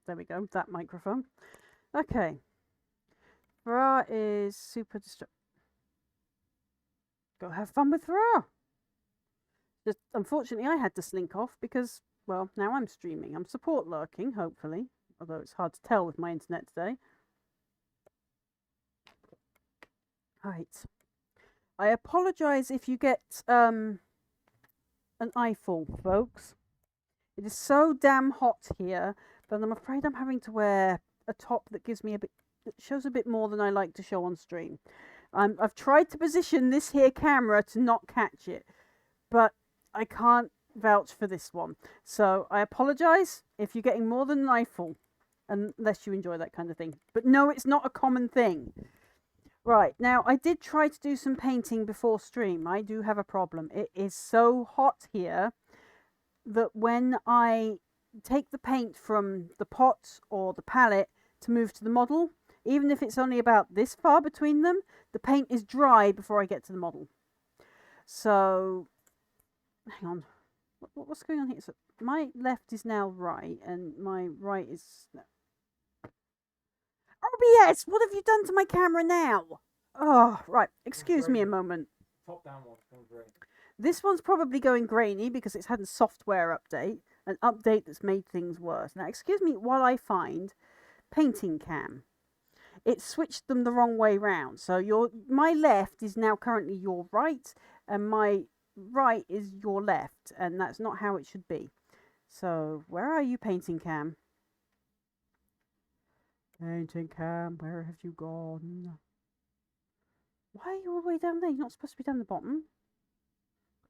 There we go, that microphone. Okay. Farah is super Go have fun with Farah. Just unfortunately, I had to slink off because, well, now I'm streaming. I'm support lurking, hopefully, although it's hard to tell with my internet today. Right. I apologise if you get an eyeful, folks. It is so damn hot here that I'm afraid I'm having to wear a top that gives me that shows a bit more than I like to show on stream. I've tried to position this here camera to not catch it, but I can't vouch for this one. So I apologise if you're getting more than an eyeful, unless you enjoy that kind of thing. But no, it's not a common thing. Right, now I did try to do some painting before stream. I do have a problem. It is so hot here that when I take the paint from the pot or the palette to move to the model, even if it's only about this far between them, the paint is dry before I get to the model. So, hang on. What's going on here? So my left is now right, and my right is... OBS, what have you done to my camera now? Oh, right. Excuse me a moment. Top down one's going green. This one's probably going grainy because it's had a software update, an update that's made things worse. Now, excuse me while I find painting cam. It switched them the wrong way round. So my left is now currently your right, and my right is your left, and that's not how it should be. So where are you, painting cam? Painting cam, where have you gone? Why are you all the way down there? You're not supposed to be down the bottom.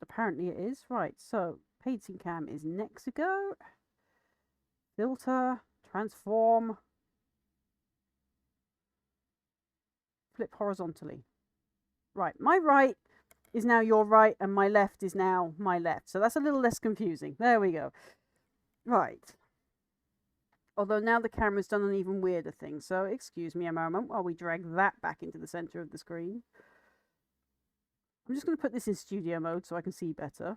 But apparently it is. Right, so painting cam is next to go. Filter, transform. Flip horizontally. Right, my right is now your right, and my left is now my left. So that's a little less confusing. There we go. Right. Although now the camera's done an even weirder thing. So excuse me a moment while we drag that back into the center of the screen. I'm just going to put this in studio mode so I can see better.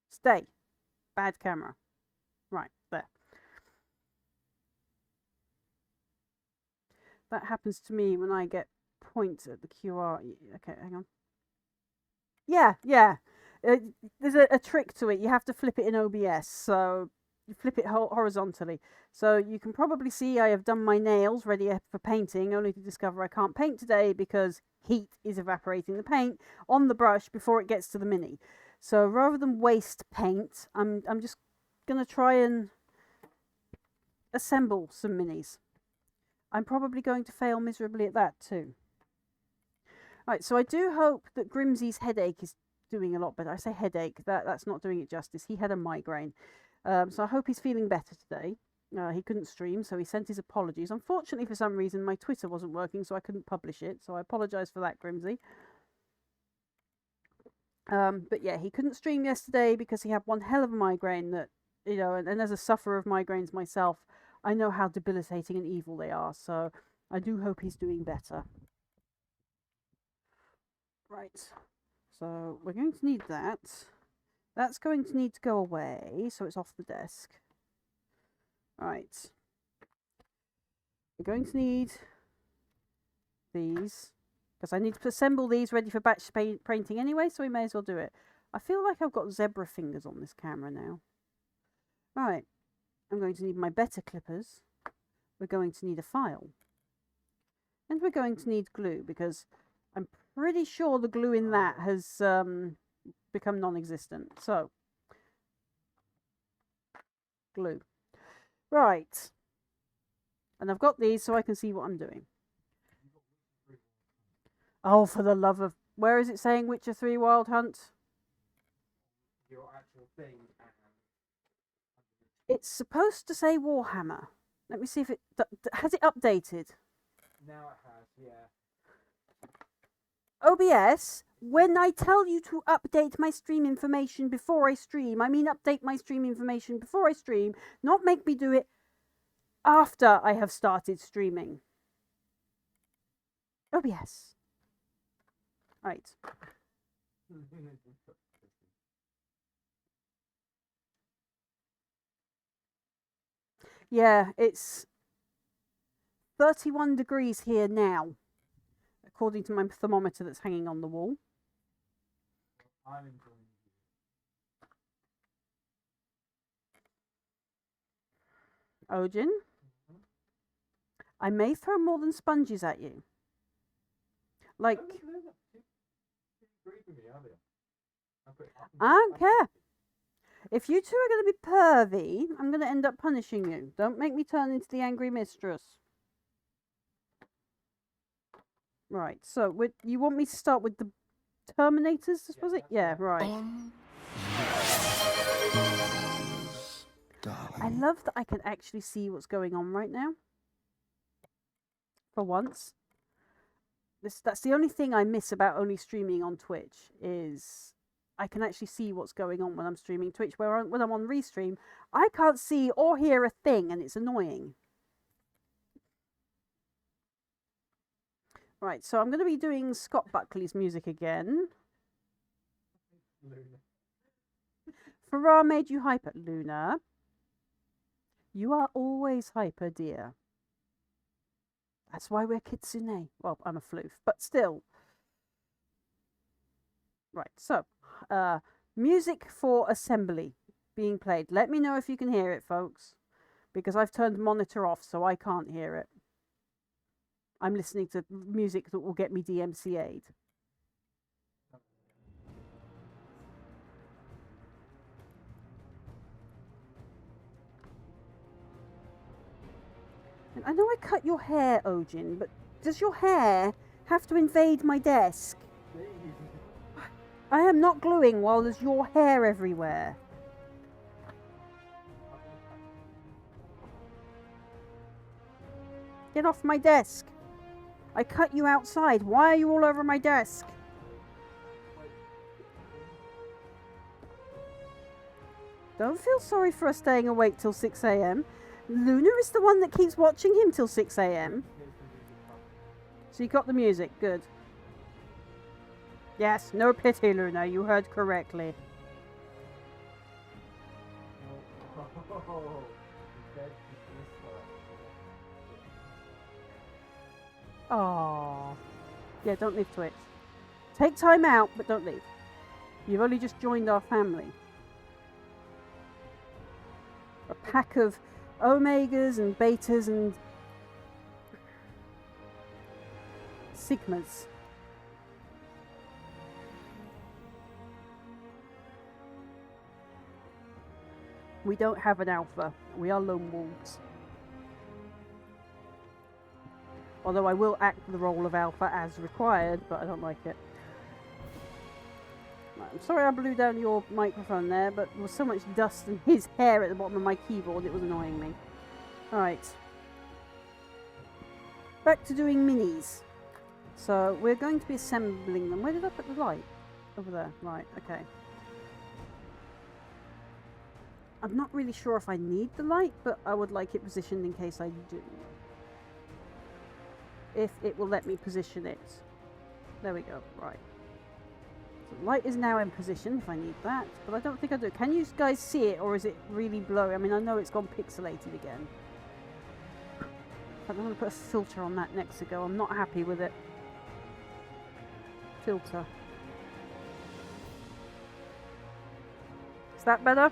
Stay. Bad camera. Right, there. That happens to me when I get points at the QR. Okay, hang on. Yeah. There's a trick to it. You have to flip it in OBS. So you flip it horizontally. So you can probably see I have done my nails ready for painting, only to discover I can't paint today because heat is evaporating the paint on the brush before it gets to the mini. So rather than waste paint, I'm just going to try and assemble some minis. I'm probably going to fail miserably at that too. Right, so I do hope that Grimsy's headache is doing a lot better. I say headache, that's not doing it justice. He had a migraine. So I hope he's feeling better today. He couldn't stream, so he sent his apologies. Unfortunately, for some reason, my Twitter wasn't working, so I couldn't publish it. So I apologise for that, Grimsy. But yeah, he couldn't stream yesterday because he had one hell of a migraine that, you know, and as a sufferer of migraines myself, I know how debilitating and evil they are. So I do hope he's doing better. Right. So we're going to need that. That's going to need to go away, so it's off the desk. Right. We're going to need these, because I need to assemble these ready for batch painting anyway, so we may as well do it. I feel like I've got zebra fingers on this camera now. Right. I'm going to need my better clippers. We're going to need a file. And we're going to need glue, because I'm pretty sure the glue in that has become non-existent. So, glue. Right. And I've got these so I can see what I'm doing. Oh, for the love of... Where is it saying Witcher 3 Wild Hunt? Your actual thing. It's supposed to say Warhammer. Let me see if it... Has it updated? Now it has, yeah. OBS, when I tell you to update my stream information before I stream, I mean update my stream information before I stream, not make me do it after I have started streaming. OBS. Right. Yeah, it's 31 degrees here now, according to my thermometer that's hanging on the wall. I'm enjoying Ojin, Mhm. I may throw more than sponges at you. Like, No, you agree with me, are they? I don't care. If you two are going to be pervy, I'm going to end up punishing you. Don't make me turn into the angry mistress. Right, so you want me to start with the Terminators, was it? Yeah, right. I love that I can actually see what's going on right now. For once. That's the only thing I miss about only streaming on Twitch is I can actually see what's going on when I'm streaming Twitch. When I'm on Restream, I can't see or hear a thing, and it's annoying. Right, so I'm going to be doing Scott Buckley's music again. Luna. Farrar made you hyper, Luna. You are always hyper, dear. That's why we're Kitsune. Well, I'm a floof, but still. Right, so, music for assembly being played. Let me know if you can hear it, folks, because I've turned the monitor off, so I can't hear it. I'm listening to music that will get me DMCA'd. And I know I cut your hair, Ojin, but does your hair have to invade my desk? I am not gluing while there's your hair everywhere. Get off my desk. I cut you outside. Why are you all over my desk? Don't feel sorry for us staying awake till 6 a.m. Luna is the one that keeps watching him till 6 a.m. So you got the music. Good. Yes, no pity, Luna. You heard correctly. Oh, yeah, don't leave Twitch. Take time out, but don't leave. You've only just joined our family. A pack of omegas and betas and sigmas. We don't have an alpha. We are lone wolves. Although I will act the role of alpha as required, but I don't like it. I'm sorry I blew down your microphone there, but there was so much dust and his hair at the bottom of my keyboard, it was annoying me. Alright. Back to doing minis. So we're going to be assembling them. Where did I put the light? Over there. Right, okay. I'm not really sure if I need the light, but I would like it positioned in case I do. If it will let me position it. There we go, right. So the light is now in position if I need that, but I don't think I do. Can you guys see it, or is it really blurry? I mean, I know it's gone pixelated again. I'm going to put a filter on that next to go. I'm not happy with it. Filter. Is that better?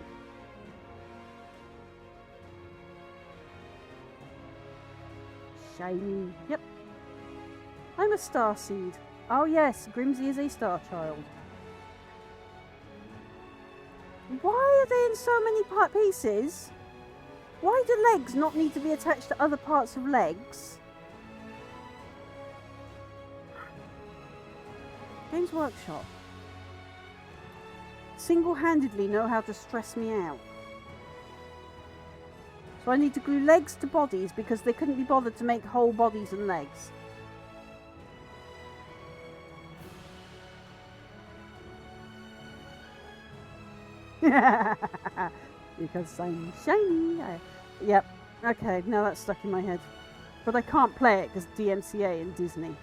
Shiny. Yep. I'm a starseed. Oh yes, Grimsy is a star child. Why are they in so many pieces? Why do legs not need to be attached to other parts of legs? Games Workshop. Single-handedly know how to stress me out. So I need to glue legs to bodies because they couldn't be bothered to make whole bodies and legs. Because I'm shiny. Yep. Okay, now that's stuck in my head. But I can't play it because DMCA and Disney.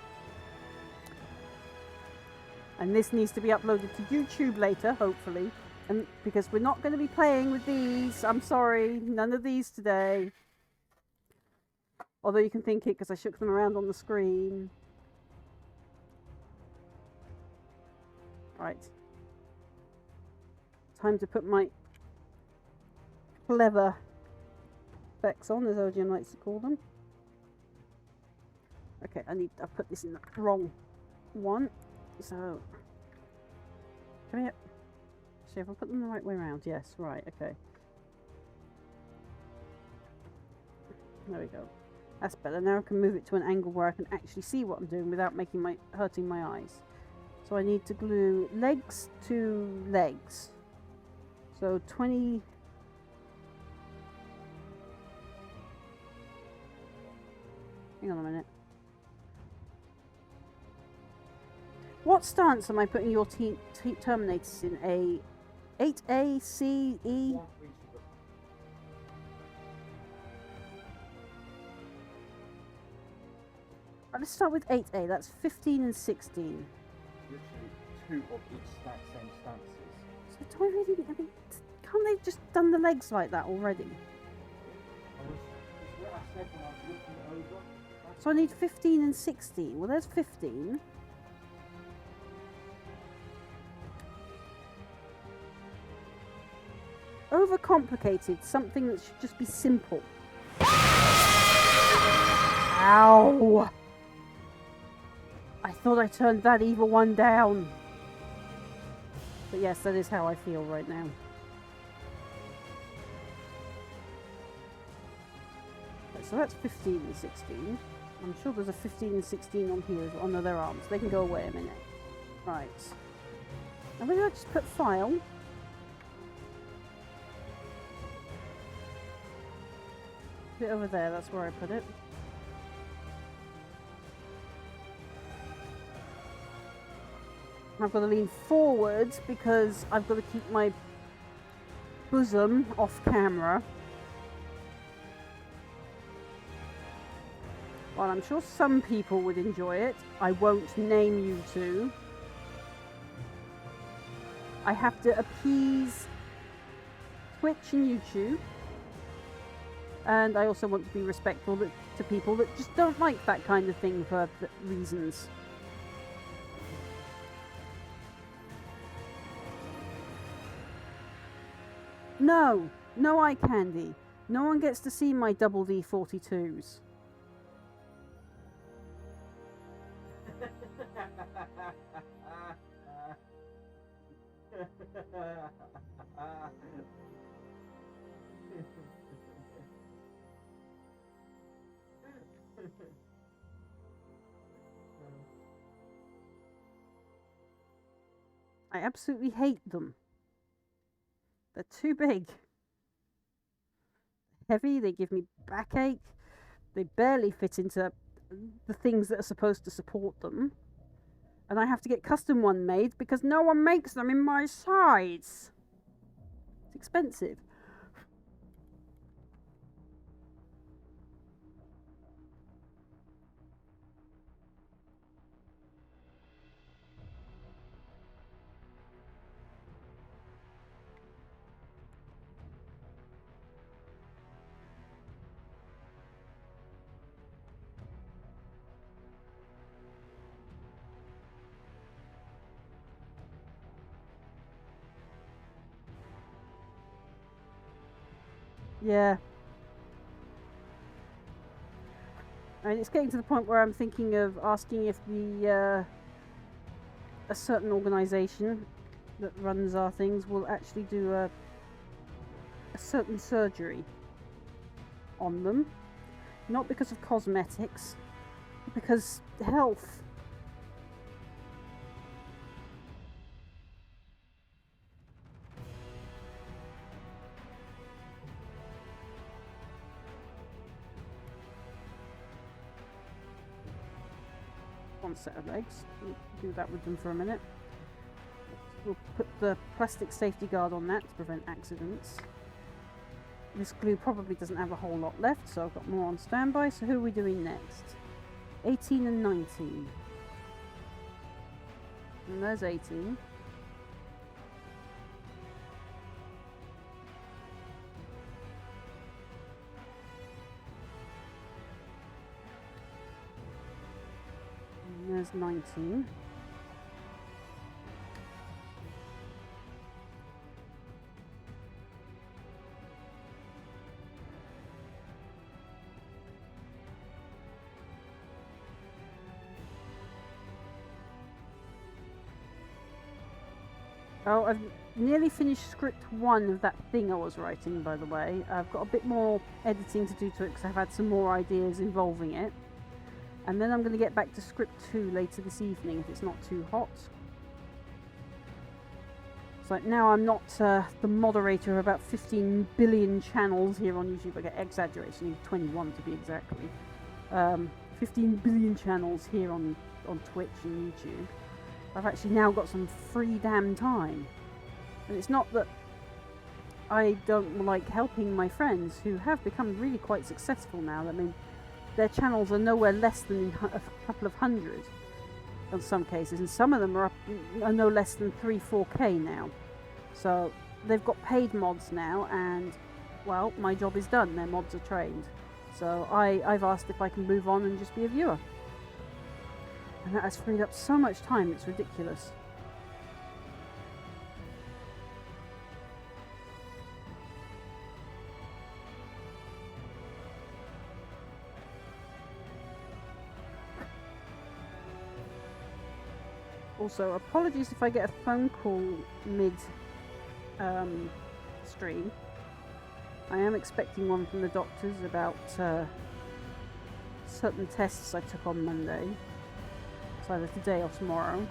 And this needs to be uploaded to YouTube later, hopefully. And because we're not going to be playing with these. I'm sorry, none of these today. Although you can think it because I shook them around on the screen. Right. Time to put my clever specs on, as OGM likes to call them. Okay, I put this in the wrong one. So, come here. See if I put them the right way around. Yes, right, okay. There we go. That's better. Now I can move it to an angle where I can actually see what I'm doing without hurting my eyes. So I need to glue legs to legs. So 20... Hang on a minute. What stance am I putting your terminators in? A 8A, C, E? Let's start with 8A. That's 15 and 16. Literally 2 of each same stances. So do I really... I mean, can't they just done the legs like that already? That's what I said when I was looking over. So I need 15 and 16. Well, there's 15. Overcomplicated. Something that should just be simple. Ow! I thought I turned that evil one down. But yes, that is how I feel right now. Okay, so that's 15 and 16. I'm sure there's a 15 and 16 on here as well. Oh no, their arms. They can go away a minute. Right. And maybe I just put file. Bit over there, that's where I put it. I've got to lean forwards because I've got to keep my bosom off camera. While I'm sure some people would enjoy it, I won't name you two. I have to appease Twitch and YouTube. And I also want to be respectful to people that just don't like that kind of thing for reasons. No, no eye candy. No one gets to see my double D42s. I absolutely hate them. They're too big. Heavy, they give me backache. They barely fit into the things that are supposed to support them. And I have to get custom one made because no one makes them in my size. It's expensive. Yeah. And it's getting to the point where I'm thinking of asking if a certain organisation that runs our things will actually do a certain surgery on them. Not because of cosmetics, but because health. One set of legs. We'll do that with them for a minute. We'll put the plastic safety guard on that to prevent accidents. This glue probably doesn't have a whole lot left, so I've got more on standby. So who are we doing next? 18 and 19. And there's 18. there's 19. Oh, I've nearly finished script 1 of that thing I was writing, by the way. I've got a bit more editing to do to it because I've had some more ideas involving it. And then I'm going to get back to script 2 later this evening if it's not too hot. So now I'm not the moderator of about 15 billion channels here on YouTube. I get exaggeration, 21 to be exactly. 15 billion channels here on Twitch and YouTube. I've actually now got some free damn time. And it's not that I don't like helping my friends who have become really quite successful now. I mean, their channels are nowhere less than a couple of hundred in some cases, and some of them are no less than 3-4K now. So they've got paid mods now, and well, my job is done. Their mods are trained. So I've asked if I can move on and just be a viewer. And that has freed up so much time, it's ridiculous. Also, apologies if I get a phone call mid stream. I am expecting one from the doctors about certain tests I took on Monday. It's either today or tomorrow.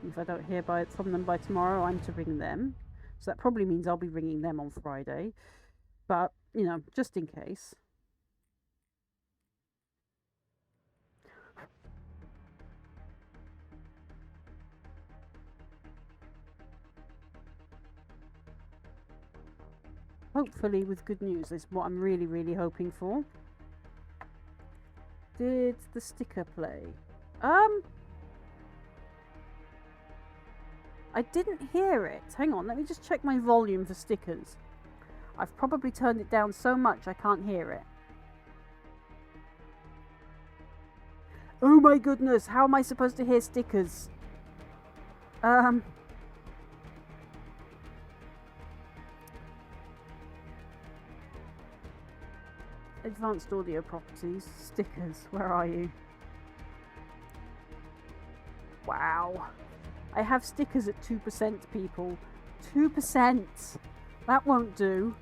If I don't hear from them by tomorrow, I'm to ring them. So that probably means I'll be ringing them on Friday. But, you know, just in case. Hopefully with good news is what I'm really, really hoping for. Did the sticker play? I didn't hear it. Hang on, let me just check my volume for stickers. I've probably turned it down so much I can't hear it. Oh my goodness, how am I supposed to hear stickers? Advanced audio properties, stickers, where are you? Wow. I have stickers at 2%, people. 2%! That won't do.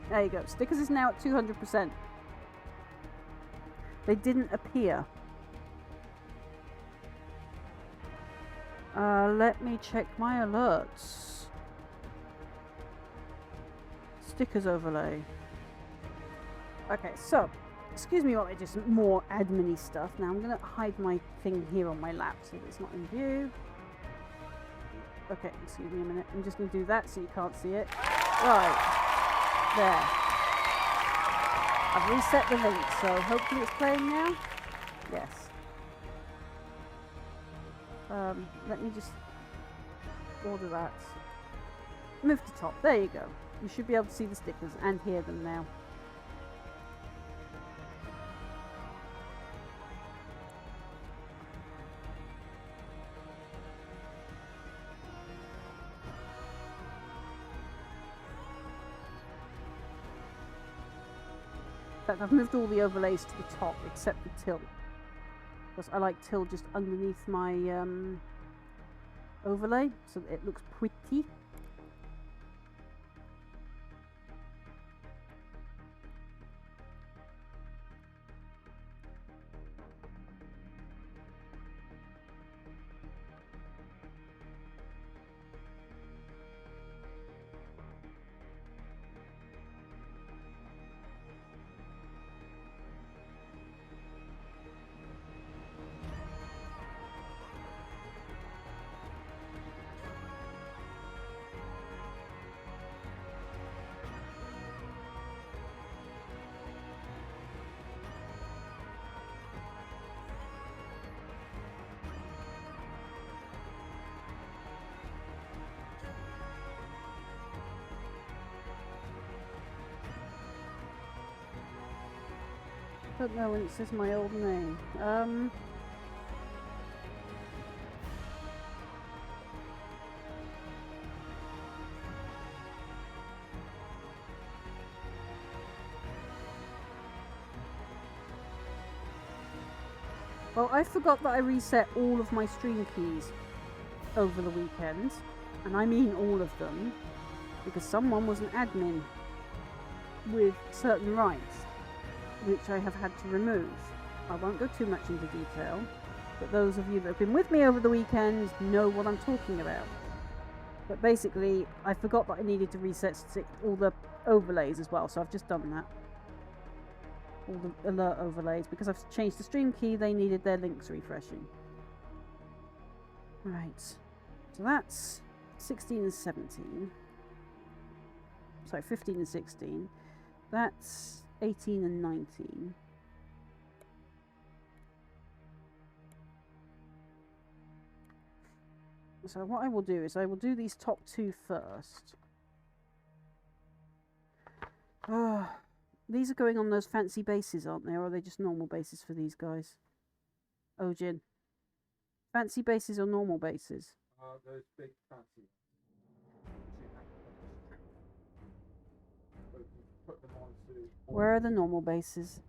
There you go. Stickers is now at 200%. They didn't appear. Let me check my alerts. Stickers overlay. Okay, so, excuse me while I do some more admin-y stuff. Now I'm going to hide my thing here on my lap so that it's not in view. Okay, excuse me a minute. I'm just going to do that so you can't see it. Right. There. I've reset the link, so hopefully it's playing now. Yes. Let me just order that. Move to top. There you go. You should be able to see the stickers and hear them now. In fact, I've moved all the overlays to the top except the till. Because I like till just underneath my overlay so that it looks pretty. Don't know when it says my old name. Well, I forgot that I reset all of my stream keys over the weekend, and I mean all of them, because someone was an admin with certain rights, which I have had to remove. I won't go too much into detail, but those of you that have been with me over the weekend know what I'm talking about. But basically, I forgot that I needed to reset all the overlays as well, so I've just done that. All the alert overlays, because I've changed the stream key, they needed their links refreshing. Right, so that's 16 and 17. Sorry, 15 and 16. That's 18 and 19. So what I will do is I will do these top two first. These are going on those fancy bases, aren't they? Or are they just normal bases for these guys? Ojin. Fancy bases or normal bases? Those big fancy ones. Put them onto. Where are the normal bases?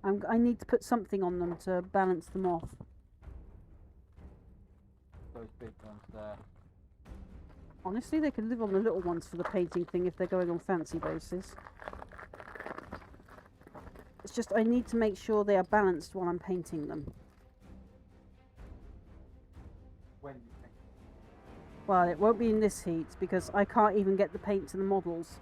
I need to put something on them to balance them off. Those big ones there. Honestly, they could live on the little ones for the painting thing if they're going on fancy bases. It's just I need to make sure they are balanced while I'm painting them. When you think. Well, it won't be in this heat because I can't even get the paint to the models.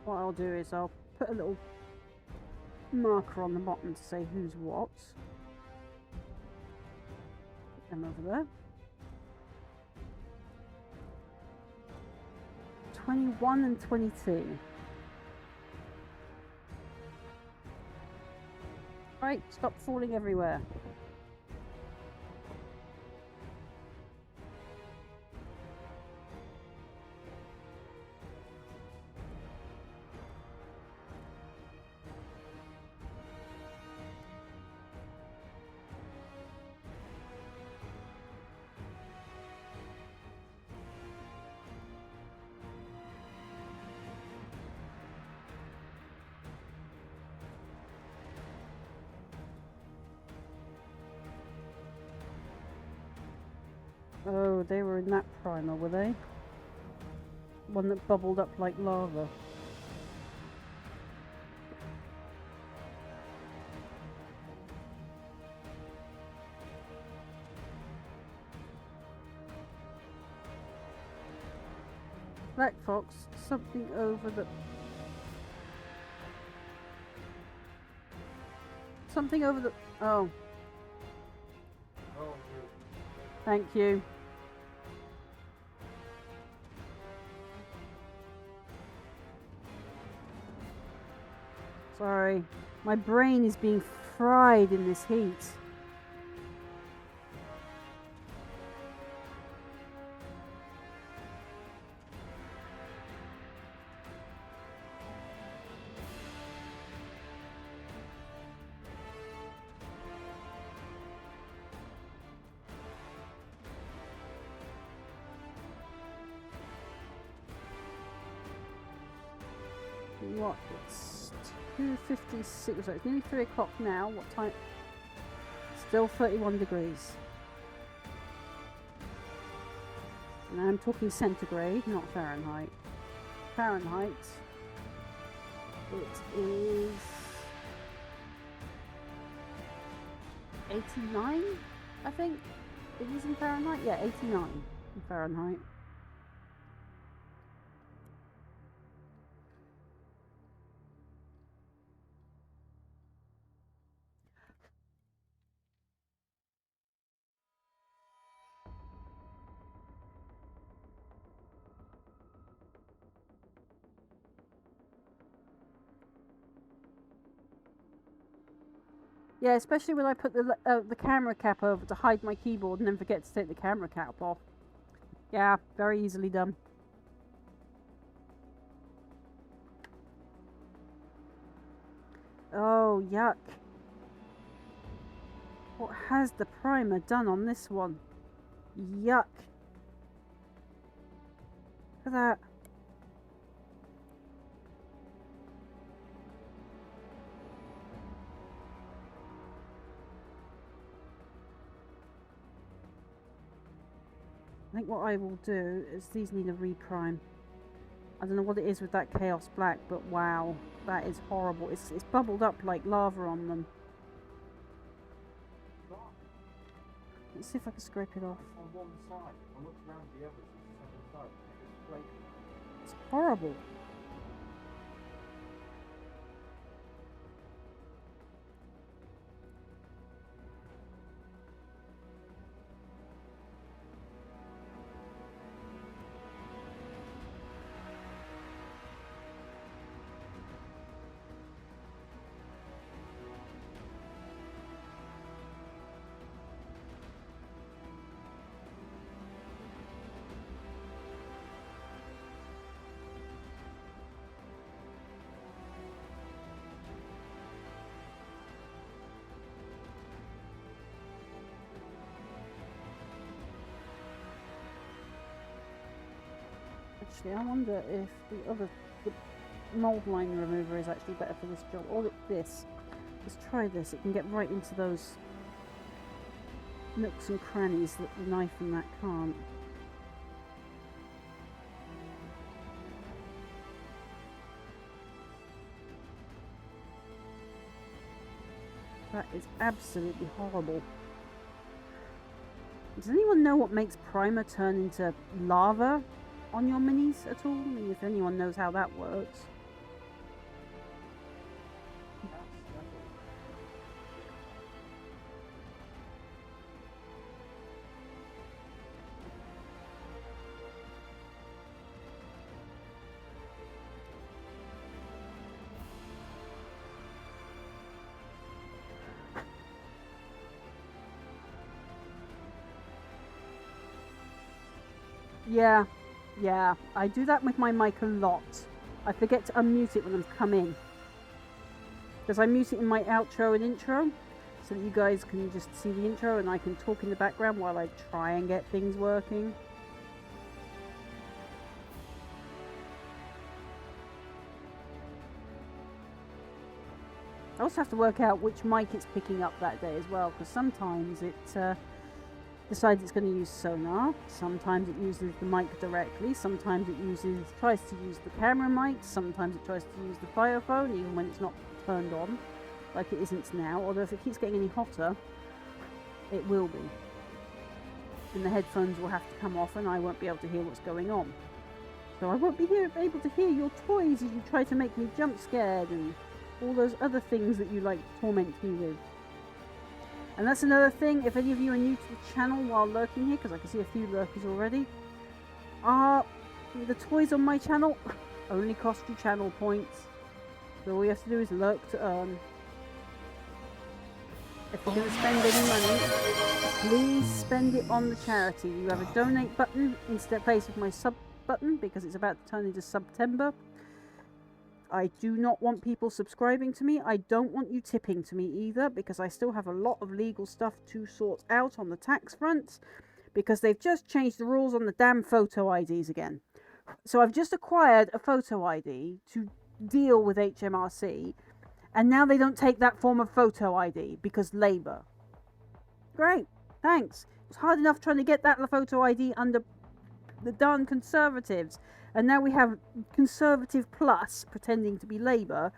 What I'll do is I'll put a little marker on the bottom to say who's what. Put them over there. 21 and 22. Right, stop falling everywhere. Oh, they were in that primer, were they? One that bubbled up like lava. Black Fox, something over the... Something over the... Oh. Oh, Thank you. Sorry. My brain is being fried in this heat. What? It's 2:56. So it's nearly 3 o'clock now. What time? Still 31 degrees. And I'm talking centigrade, not Fahrenheit. Fahrenheit. It is 89, I think. It is in Fahrenheit? Yeah, 89 in Fahrenheit. Yeah, especially when I put the camera cap over to hide my keyboard and then forget to take the camera cap off. Yeah, very easily done. Oh, yuck. What has the primer done on this one? Yuck. Look at that. I think what I will do is these need a reprime. I don't know what it is with that Chaos Black, but wow, that is horrible. It's bubbled up like lava on them. Let's see if I can scrape it off. On one side, I looked around the others, it's the second side, and it was flaking. It's horrible. Actually, I wonder if the mold line remover is actually better for this job. Or this. Let's try this. It can get right into those nooks and crannies that the knife and that can't. That is absolutely horrible. Does anyone know what makes primer turn into lava on your minis at all? I mean, if anyone knows how that works. Yeah, I do that with my mic a lot. I forget to unmute it when I'm coming. Because I mute it in my outro and intro, so that you guys can just see the intro and I can talk in the background while I try and get things working. I also have to work out which mic it's picking up that day as well, because sometimes it decides it's going to use sonar, sometimes it uses the mic directly, sometimes it tries to use the camera mic, sometimes it tries to use the Firephone even when it's not turned on, like it isn't now, although if it keeps getting any hotter, it will be. And the headphones will have to come off and I won't be able to hear what's going on. So I won't be able to hear your toys as you try to make me jump scared and all those other things that you like to torment me with. And that's another thing, if any of you are new to the channel while lurking here, because I can see a few lurkers already, the toys on my channel only cost you channel points. So all you have to do is lurk to earn. If you're going to spend any money, please spend it on the charity. You have a donate button instead place of my sub button, because it's about to turn into September. I do not want people subscribing to me. I don't want you tipping to me either, because I still have a lot of legal stuff to sort out on the tax front, because they've just changed the rules on the damn photo IDs again. So I've just acquired a photo ID to deal with HMRC, and now they don't take that form of photo ID because Labour. Great, thanks. It's hard enough trying to get that photo ID under the darn Conservatives. And now we have Conservative Plus pretending to be Labour,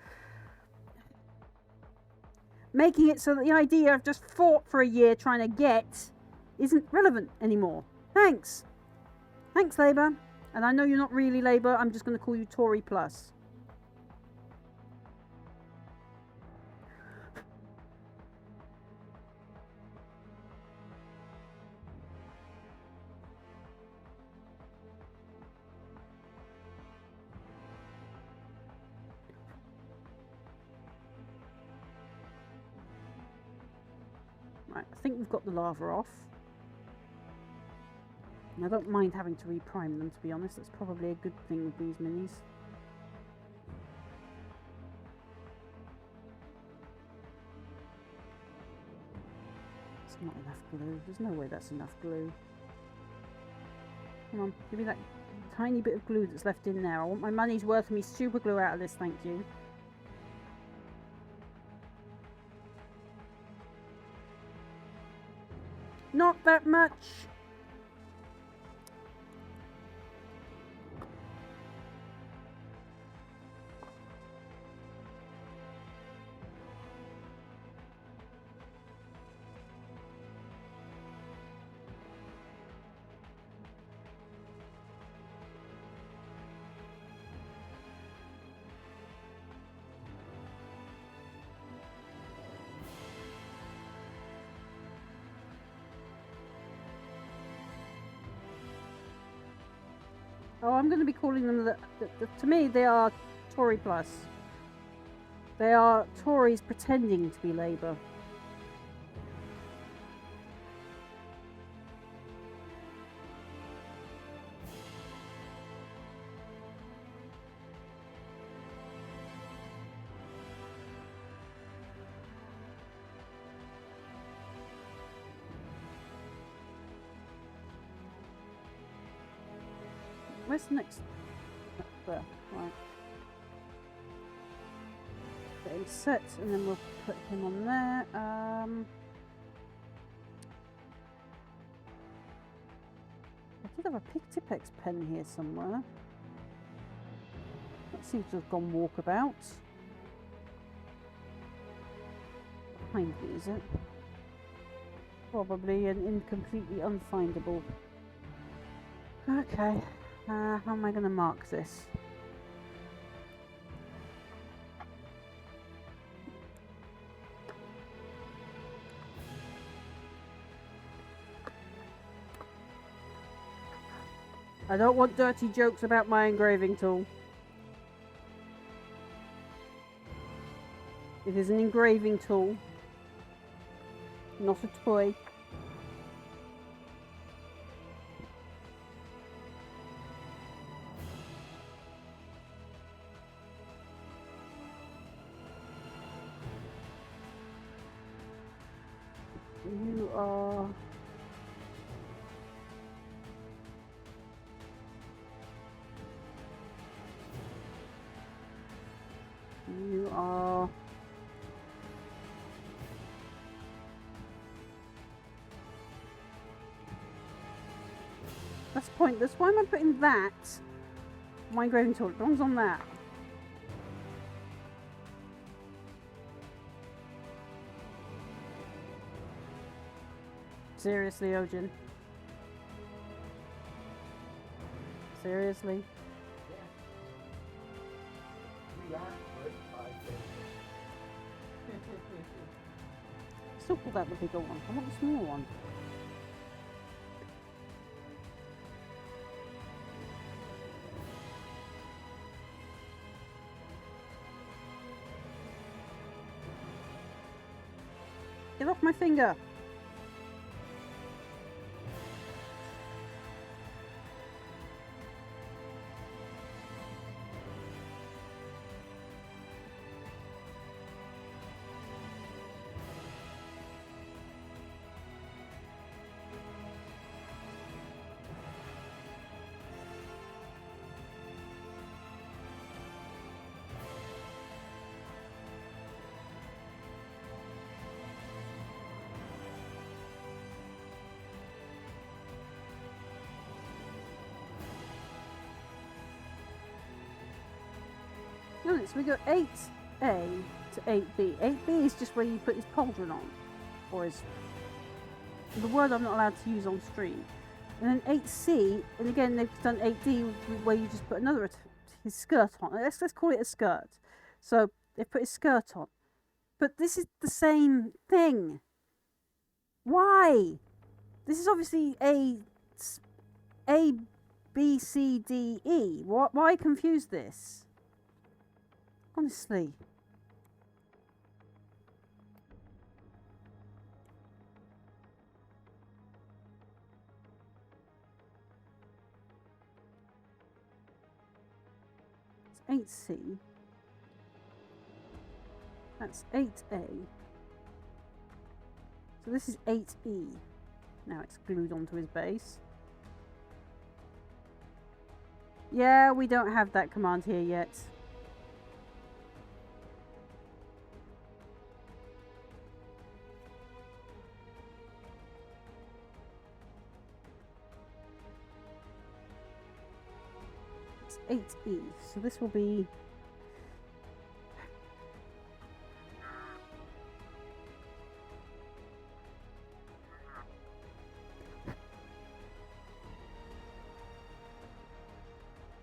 making it so that the idea I've just fought for a year trying to get isn't relevant anymore. Thanks. Thanks, Labour. And I know you're not really Labour, I'm just going to call you Tory Plus. think we've got the lava off. And I don't mind having to reprime them, to be honest. That's probably a good thing with these minis. It's not enough glue. There's no way that's enough glue. Come on, give me that tiny bit of glue that's left in there. I want my money's worth of me super glue out of this, thank you. Not that much. Oh, I'm going to be calling them to me, they are Tory plus. They are Tories pretending to be Labour. Where's the next? There, right. Get him set, and then we'll put him on there. I did have a Pictipex pen here somewhere. That seems to have gone walkabout. Behind me, is it? Probably an incompletely unfindable. Okay. How am I going to mark this? I don't want dirty jokes about my engraving tool. It is an engraving tool, not a toy. You are... You are... That's pointless. Why am I putting that? My engraving tool, it belongs on that. Seriously, Ojin? Seriously? Still pulled out the bigger one. I want the smaller one. Get off my finger! So we go 8A to 8B. 8B is just where you put his pauldron on, or his, the word I'm not allowed to use on stream. And then 8C, and again they've done 8D where you just put another, his skirt on. Let's call it a skirt. So they put his skirt on. But this is the same thing. Why? This is obviously A, B, C, D, E. Why confuse this? Honestly. 8C. That's 8A. So this is 8E. Now it's glued onto his base. Yeah, we don't have that command here yet. It's 8E, so this will be...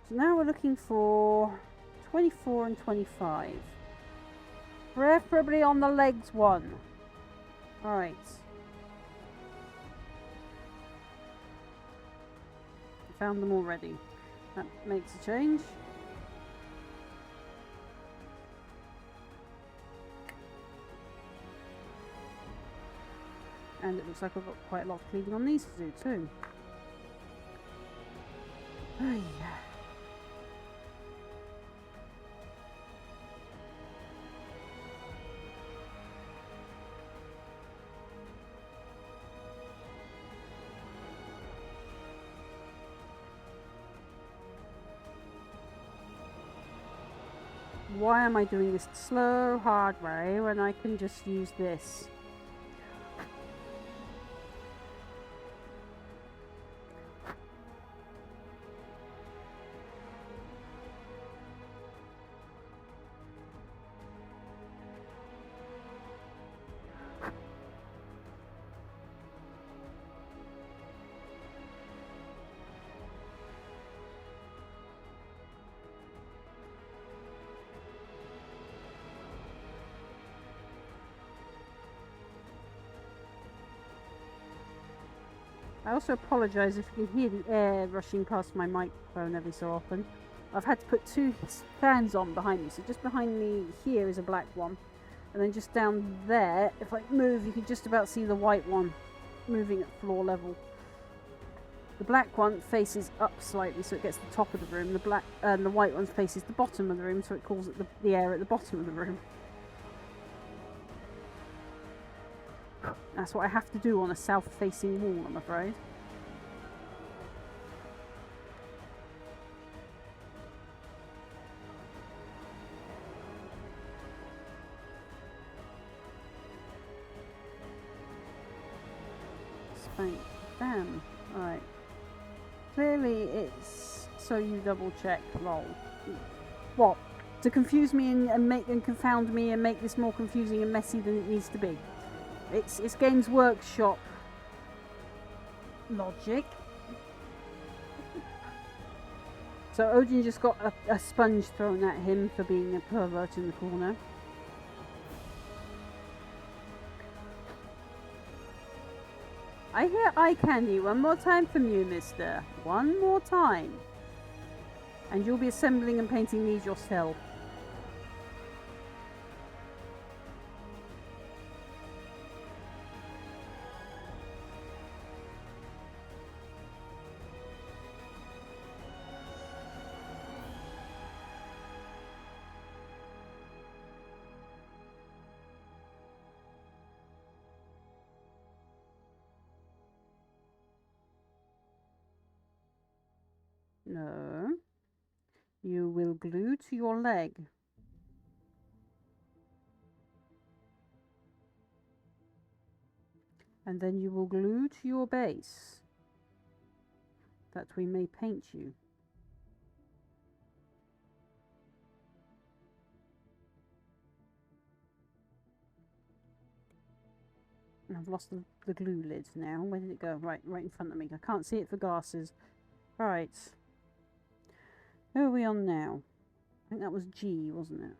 So now we're looking for 24 and 25. Preferably on the legs one. Alright. Found them already. That makes a change. And it looks like I've got quite a lot of cleaning on these to do too. Oh yeah. Why am I doing this slow, hard way when I can just use this? I also apologise if you can hear the air rushing past my microphone every so often. I've had to put two fans on behind me, so just behind me here is a black one, and then just down there, if I move, you can just about see the white one moving at floor level. The black one faces up slightly, so it gets the top of the room. The white one faces the bottom of the room, so it cools the air at the bottom of the room. That's what I have to do on a south-facing wall, I'm afraid. Spank. Damn. Alright. Clearly it's so you double check. Lol. What? To confuse me and confound me and make this more confusing and messy than it needs to be. It's Games Workshop logic. So Odin just got a sponge thrown at him for being a pervert in the corner. I hear eye candy. One more time from you, mister. One more time. And you'll be assembling and painting these yourself. No. You will glue to your leg. And then you will glue to your base, that we may paint you. I've lost the glue lid now. Where did it go? Right in front of me. I can't see it for glasses. Right. Who are we on now? I think that was G, wasn't it?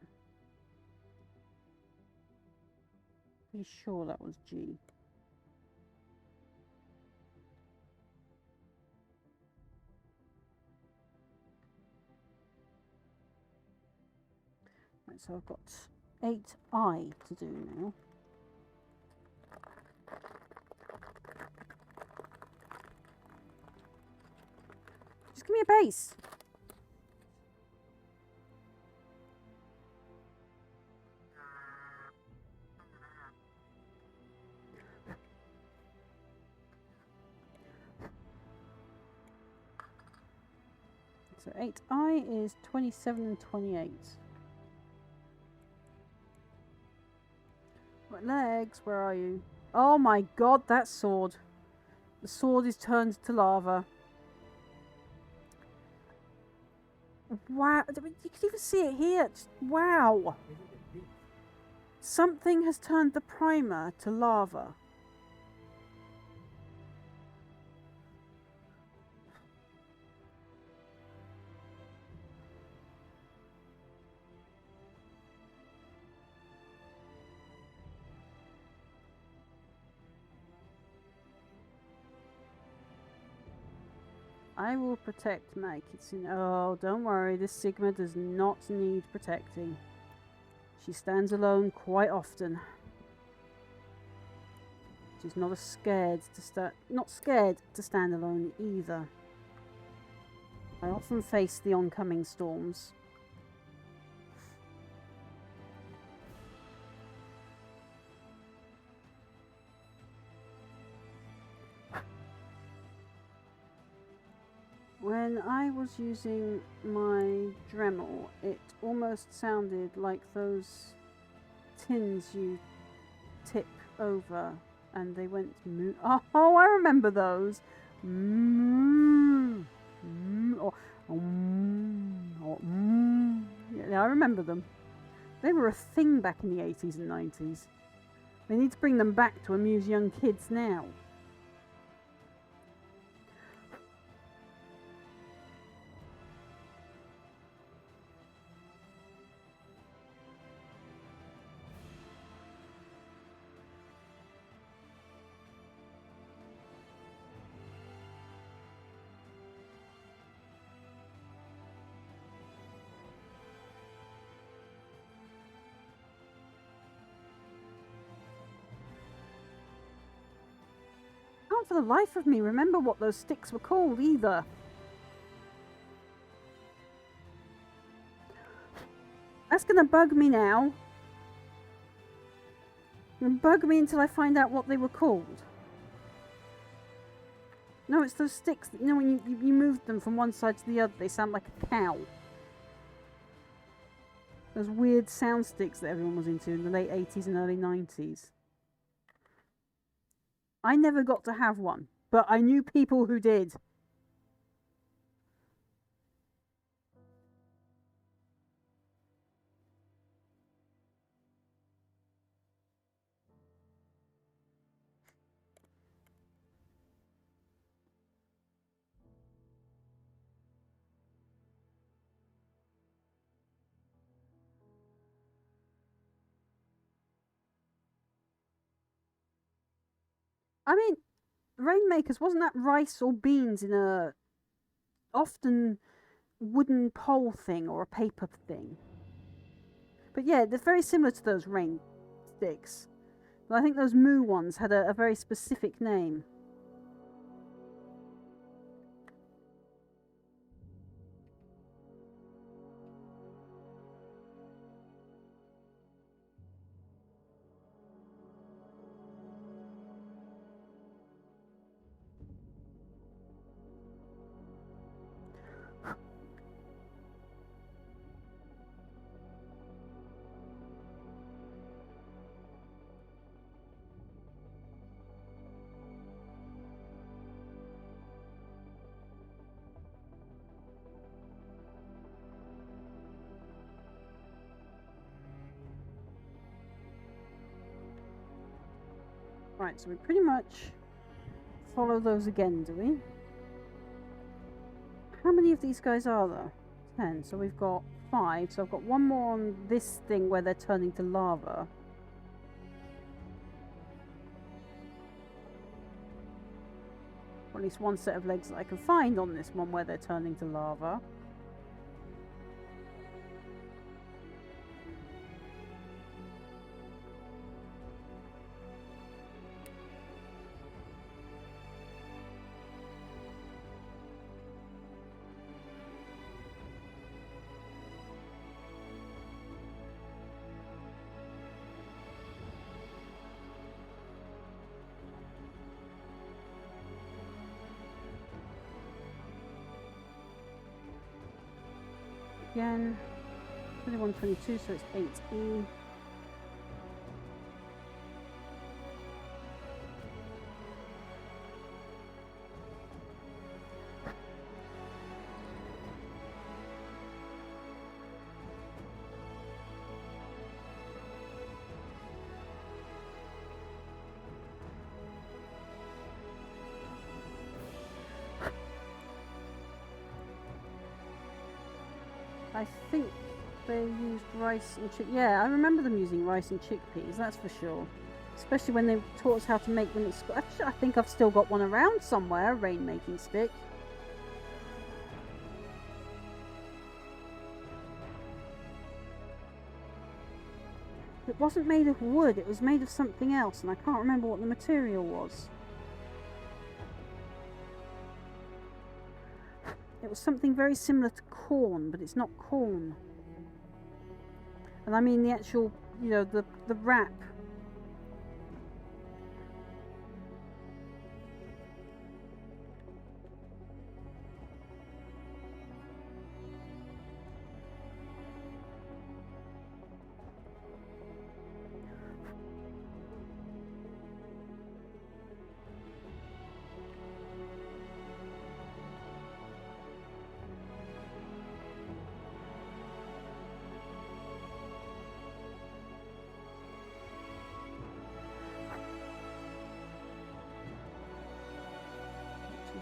Pretty sure that was G. Right, so I've got 8I to do now. Just give me a base. So 8i is 27 and 28. Right, legs, where are you? Oh my god, that sword. The sword is turned to lava. Wow, I mean, you can even see it here. Just, wow. Something has turned the primer to lava. I will protect my Kitsune. Oh, don't worry, this Sigma does not need protecting. She stands alone quite often. She's not scared to stand alone either. I often face the oncoming storms. When I was using my Dremel, it almost sounded like those tins you tip over and they went moo. Oh, I remember those. Moo. Or yeah, I remember them. They were a thing back in the 80s and 90s. They need to bring them back to amuse young kids now. I can't for the life of me remember what those sticks were called either. That's gonna bug me now. It'll bug me until I find out what they were called. No, it's those sticks that, you know, when you move them from one side to the other, they sound like a cow. Those weird sound sticks that everyone was into in the late 80s and early 90s. I never got to have one, but I knew people who did. I mean, Rainmakers, wasn't that rice or beans in a often wooden pole thing or a paper thing? But yeah, they're very similar to those rain sticks. But I think those moo ones had a very specific name. Right, so we pretty much follow those again, do we? How many of these guys are there? 10. So we've got 5. So I've got one more on this thing where they're turning to lava. Or at least one set of legs that I can find on this one where they're turning to lava. again. 2122, so it's 8E. I think they used rice and yeah, I remember them using rice and chickpeas, that's for sure. Especially when they taught us how to make them. Actually, I think I've still got one around somewhere, a rain-making stick. It wasn't made of wood, it was made of something else, and I can't remember what the material was. It was something very similar to corn, but it's not corn. And I mean the actual, you know, the wrap.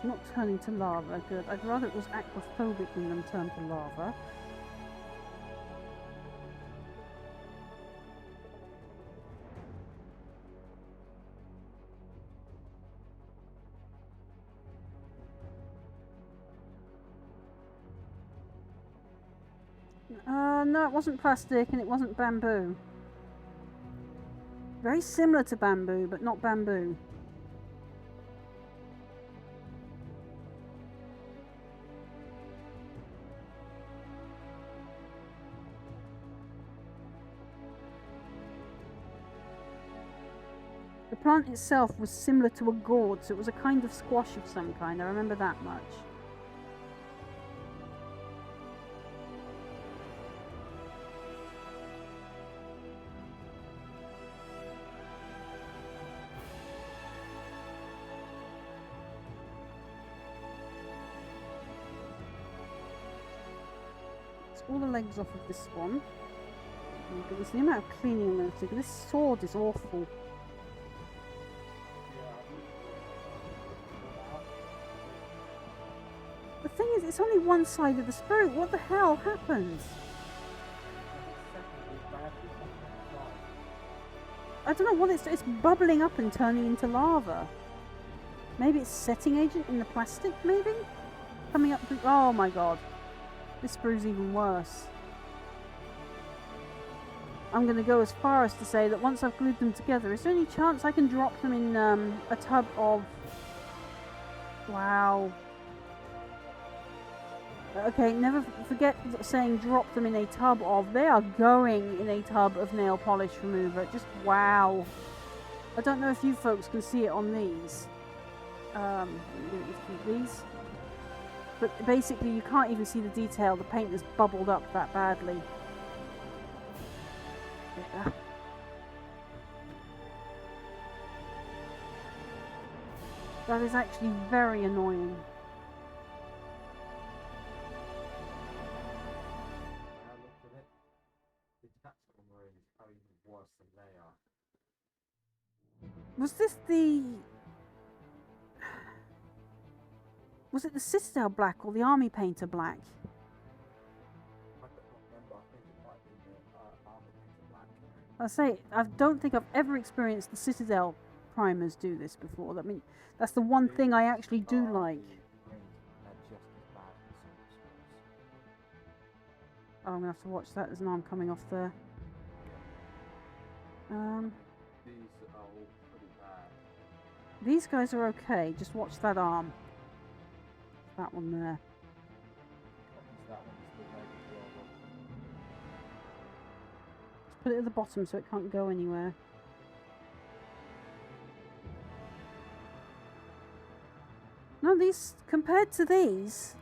Not turning to lava, good. I'd rather it was aquaphobic than them turn to lava. No, it wasn't plastic and it wasn't bamboo. Very similar to bamboo, but not bamboo. The plant itself was similar to a gourd, so it was a kind of squash of some kind. I remember that much. It's all the legs off of this one. Oh goodness, the amount of cleaning I'm going to do. This sword is awful. The thing is, it's only one side of the spirit. What the hell happens? I don't know what it's bubbling up and turning into lava. Maybe it's setting agent in the plastic, maybe? Coming up through... Oh my god. This brew's even worse. I'm going to go as far as to say that once I've glued them together, is there any chance I can drop them in a tub of... Wow. Okay, never forget saying drop them in a tub of. They are going in a tub of nail polish remover. Just wow. I don't know if you folks can see it on these. These. But basically you can't even see the detail. The paint has bubbled up that badly. That is actually very annoying. Was this the... Was it the Citadel black or the Army Painter black? I don't remember. I think it might be the Army Painter black. I say, I don't think I've ever experienced the Citadel primers do this before. I mean, that's the one thing I actually do like. Oh, I'm going to have to watch that. There's an arm coming off there. These are all pretty bad. These guys are okay. Just watch that arm. That one there. That one's the leg as well. Let's put it at the bottom so it can't go anywhere. No, these, compared to these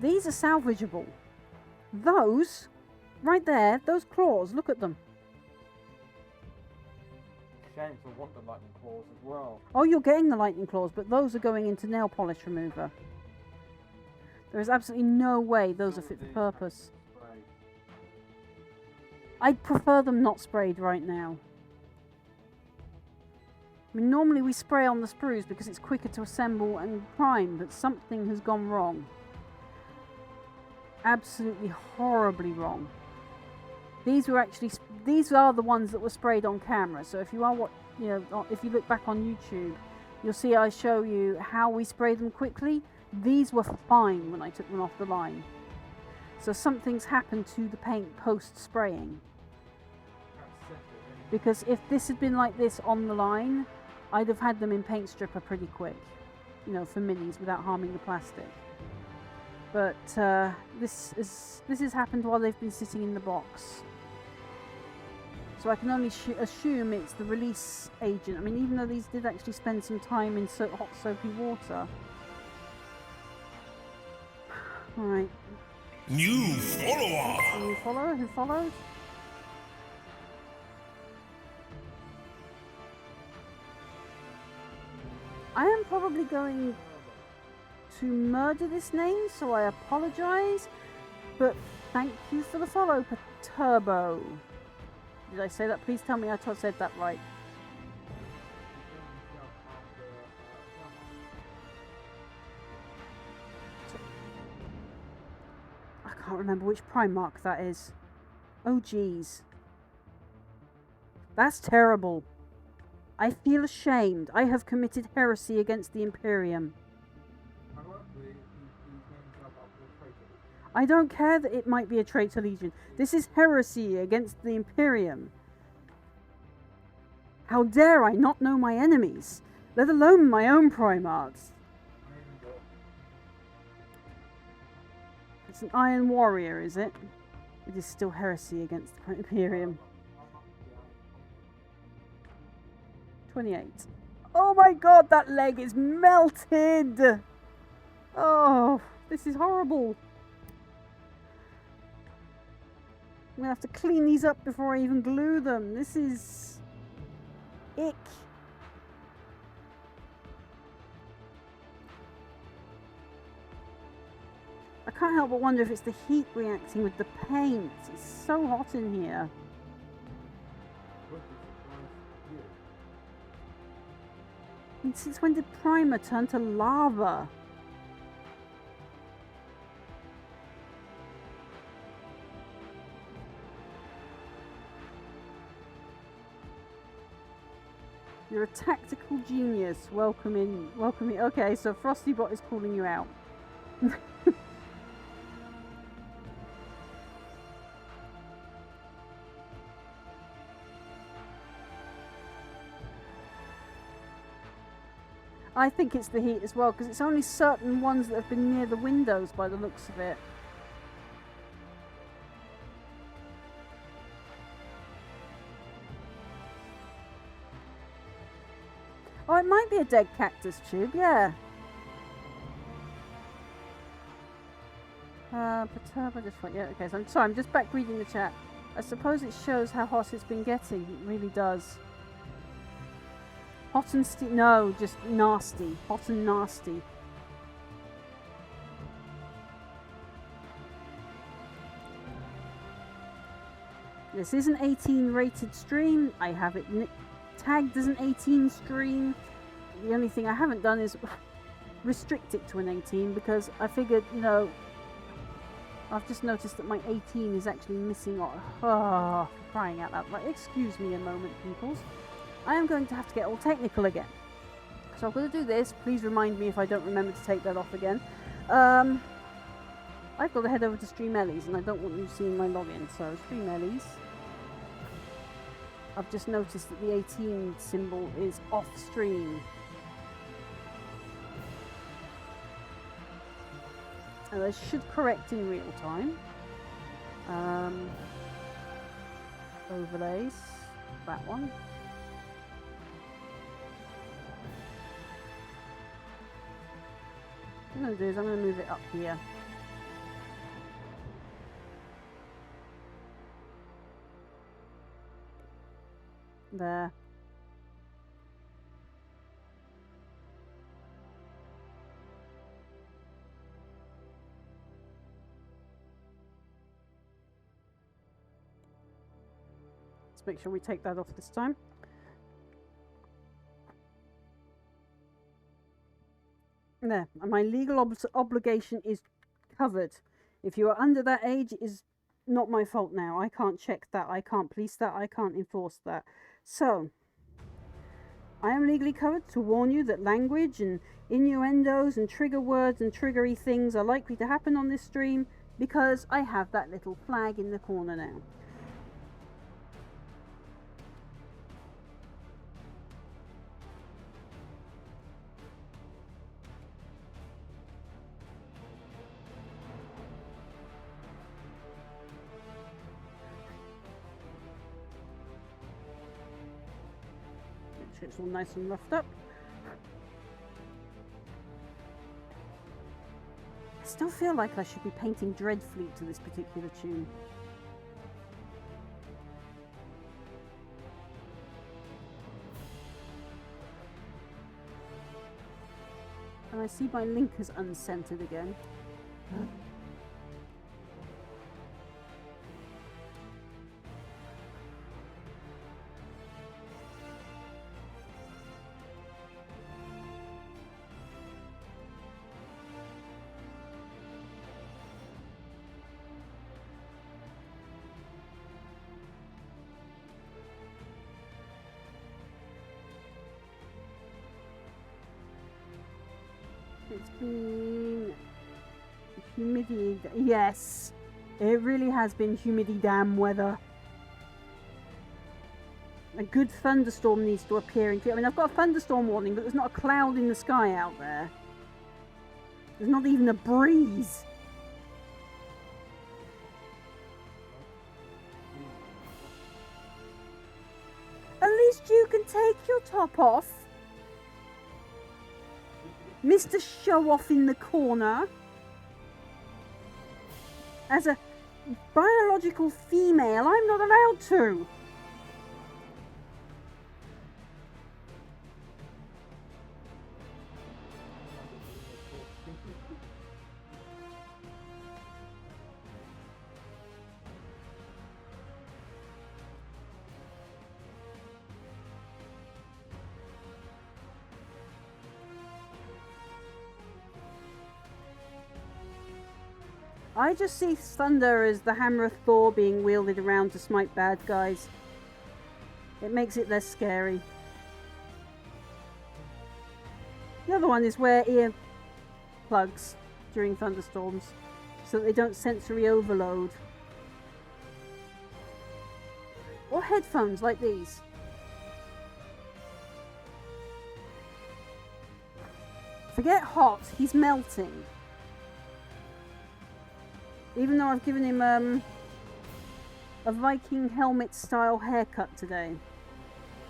are salvageable. Those, right there, those claws, look at them. Shame to want the lightning claws as well. Oh, you're getting the lightning claws, but those are going into nail polish remover. There is absolutely no way those are fit for purpose. I'd prefer them not sprayed right now. I mean, normally we spray on the sprues because it's quicker to assemble and prime, but something has gone wrong. Absolutely horribly wrong. These are the ones that were sprayed on camera. So if you are if you look back on YouTube, you'll see I show you how we spray them quickly. These were fine when I took them off the line. So something's happened to the paint post spraying. Because if this had been like this on the line, I'd have had them in paint stripper pretty quick, you know, for minis without harming the plastic. But this has happened while they've been sitting in the box. So I can only assume it's the release agent. I mean, even though these did actually spend some time in hot soapy water. Alright. New follower! New follower? Who followed? I am probably going to murder this name, so I apologise. But thank you for the follow, Turbo. Did I say that? Please tell me I said that right. I can't remember which Primarch that is. Oh geez. That's terrible. I feel ashamed. I have committed heresy against the Imperium. I don't care that it might be a traitor legion. This is heresy against the Imperium. How dare I not know my enemies, let alone my own Primarchs. It's an Iron Warrior, is it? It is still heresy against the Imperium. 28. Oh my god, that leg is melted! Oh, this is horrible. I'm gonna have to clean these up before I even glue them. This is ick. I can't help but wonder if it's the heat reacting with the paint. It's so hot in here. And since when did primer turn to lava? You're a tactical genius. Welcome in. Okay, so Frostybot is calling you out. I think it's the heat as well, because it's only certain ones that have been near the windows by the looks of it. Oh, it might be a dead cactus tube, yeah. Perturba just went, yeah, okay, so I'm sorry, I'm just back reading the chat. I suppose it shows how hot it's been getting. It really does. Hot and no, just nasty. Hot and nasty. This is an 18 rated stream. I have it tagged as an 18 stream. The only thing I haven't done is restrict it to an 18 because I figured, you know, I've just noticed that my 18 is actually missing. Oh, for crying out loud. Like, excuse me a moment, peoples. I am going to have to get all technical again. So I'm going to do this. Please remind me if I don't remember to take that off again. I've got to head over to Stream Ellies, and I don't want you seeing my login. So Stream Ellies. I've just noticed that the 18 symbol is off stream. And I should correct in real time. Overlays. That one. What I'm going to do is I'm going to move it up here. There. Let's make sure we take that off this time. There, and my legal obligation is covered. If you are under that age, it is not my fault now. I can't check that. I can't police that. I can't enforce that. So, I am legally covered to warn you that language and innuendos and trigger words and triggery things are likely to happen on this stream because I have that little flag in the corner now. It's all nice and roughed up. I still feel like I should be painting Dreadfleet to this particular tune. And I see my link is uncentered again. It's been humidity. Yes, it really has been humidity damn weather. A good thunderstorm needs to appear. I mean, I've got a thunderstorm warning, but there's not a cloud in the sky out there. There's not even a breeze. At least you can take your top off. Mr. Show Off in the corner. As a biological female, I'm not allowed to. I just see thunder as the hammer of Thor being wielded around to smite bad guys. It makes it less scary. The other one is wear ear plugs during thunderstorms so that they don't sensory overload. Or headphones like these. Forget hot, he's melting. Even though I've given him a Viking helmet style haircut today.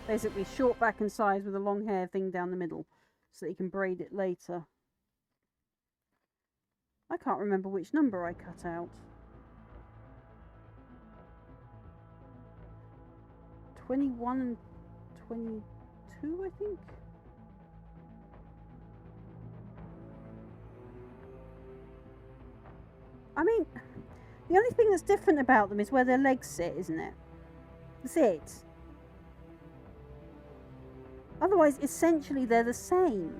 Basically short back and sides with a long hair thing down the middle so that he can braid it later. I can't remember which number I cut out. 21 and 22, I think. I mean, the only thing that's different about them is where their legs sit, isn't it? That's it. Otherwise, essentially, they're the same.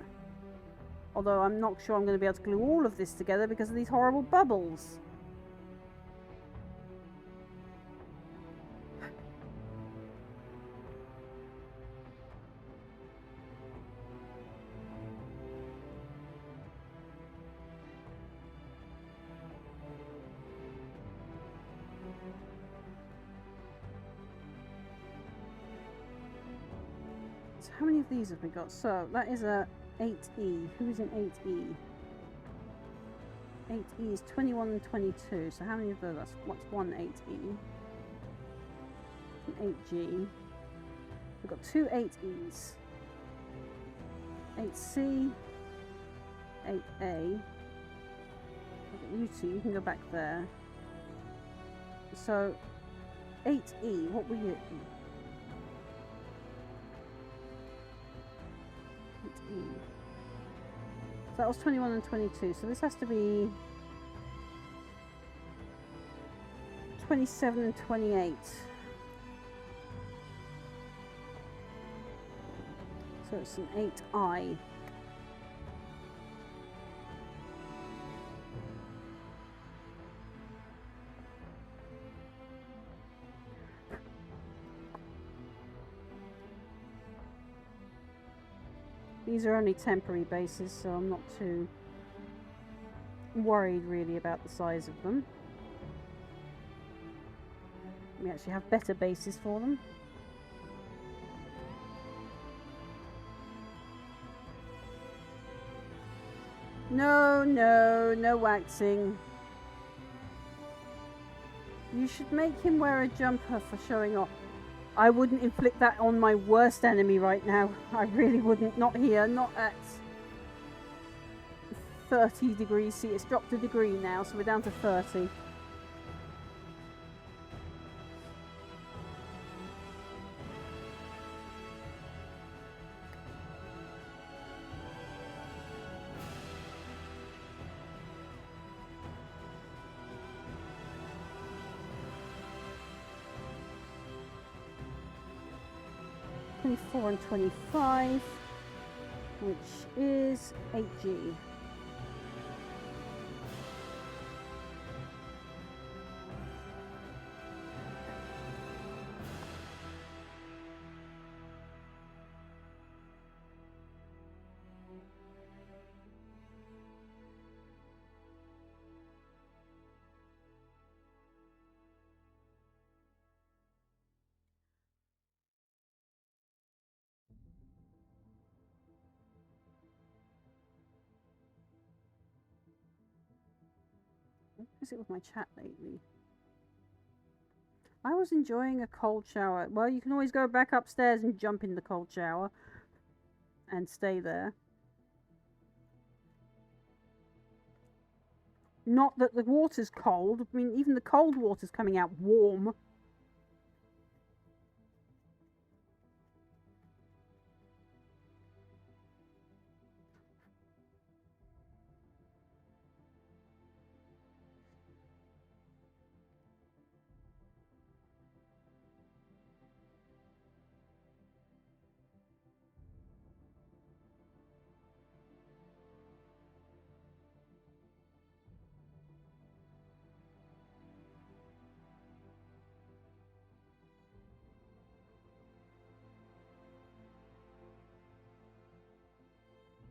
Although I'm not sure I'm going to be able to glue all of this together because of these horrible bubbles. So how many of these have we got? So that is a 8E. Who is an 8E? 8E is 21 and 22. So how many of those? What's one 8E? An 8G. We've got two 8Es. 8C. 8A. You two, you can go back there. So 8E, what were you? So that was 21 and 22. So this has to be 27 and 28. So it's an 8I. These are only temporary bases, so I'm not too worried really about the size of them. We actually have better bases for them. No, no, no waxing. You should make him wear a jumper for showing off. I wouldn't inflict that on my worst enemy right now. I really wouldn't. Not here. Not at 30 degrees C. It's dropped a degree now, so we're down to 30. .24 and 25, which is 8G. What is it with my chat lately? I was enjoying a cold shower. Well, you can always go back upstairs and jump in the cold shower and stay there. Not that the water's cold. I mean, even the cold water's coming out warm.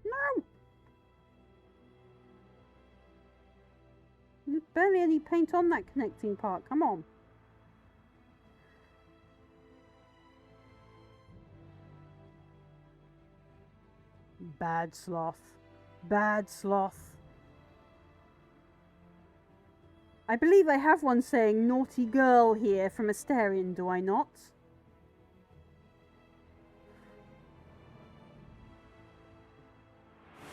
No! There's barely any paint on that connecting part. Come on. Bad sloth. Bad sloth. I believe I have one saying naughty girl here from Asterion, do I not?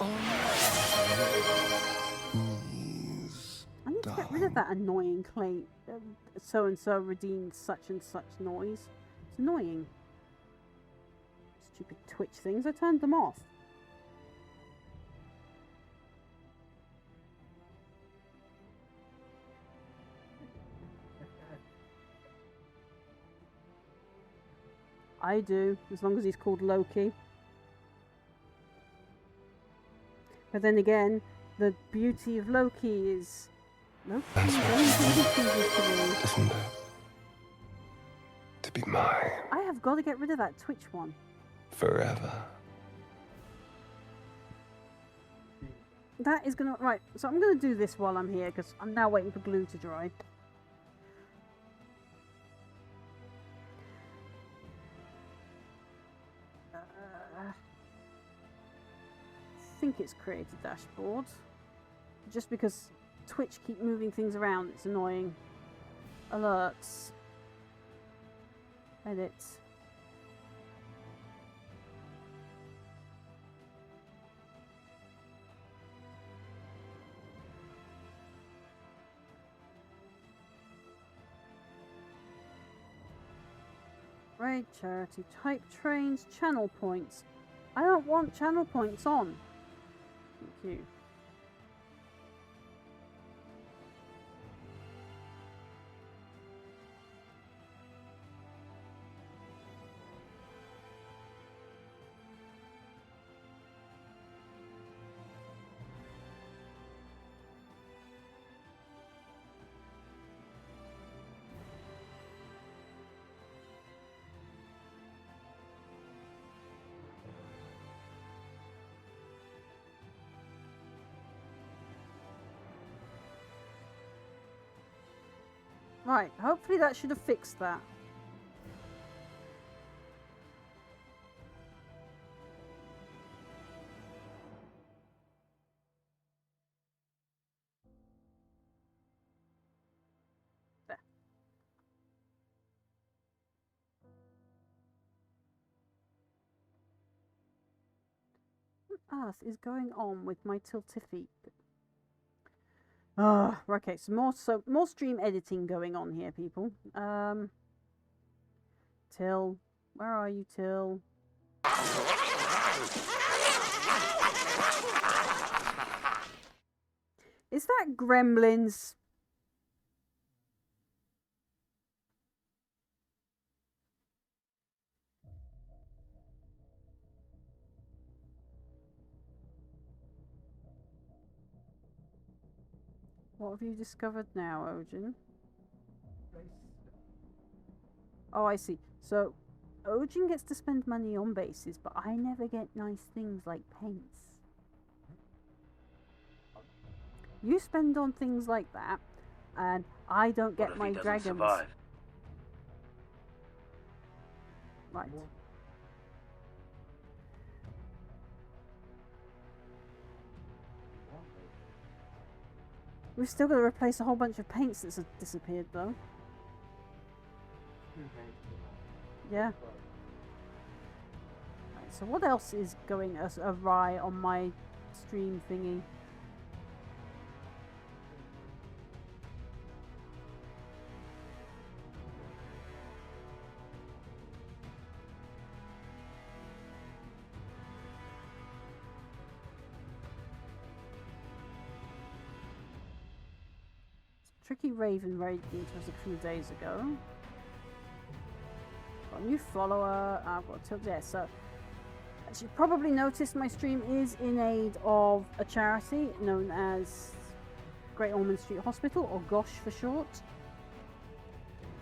I need to get rid of that annoying claim. So-and-so redeemed such and such noise. It's annoying. Stupid Twitch things. I turned them off. I do, as long as he's called Loki. But then again, the beauty of Loki is Loki is anything he chooses to be. Isn't it? To be mine I have got to get rid of that Twitch one. forever. That is gonna right. So I'm gonna do this while I'm here because I'm now waiting for glue to dry. I think it's create a dashboard. Just because Twitch keep moving things around, it's annoying. Alerts. Edit. Raid charity type trains channel points. I don't want channel points on. Thank you. Right, hopefully that should have fixed that. There. What earth is going on with my tiltific? Okay, so more stream editing going on here, people. Till, where are you, Till? Is that Gremlins? What have you discovered now, Ojin? Oh, I see. So, Ojin gets to spend money on bases, but I never get nice things like paints. You spend on things like that, and I don't get my dragons. Survive? Right. We've still got to replace a whole bunch of paints that's disappeared, though. Yeah. Right, so what else is going awry on my stream thingy? Tricky Raven raided into us a few days ago. Got a new follower. I've got tilt. Yeah, so as you probably noticed, my stream is in aid of a charity known as Great Ormond Street Hospital, or GOSH for short.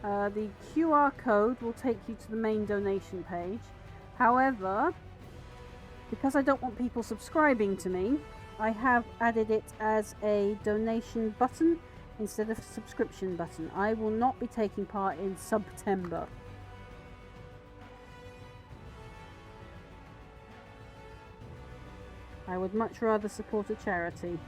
The QR code will take you to the main donation page. However, because I don't want people subscribing to me, I have added it as a donation button instead of a subscription button. I will not be taking part in September. I would much rather support a charity.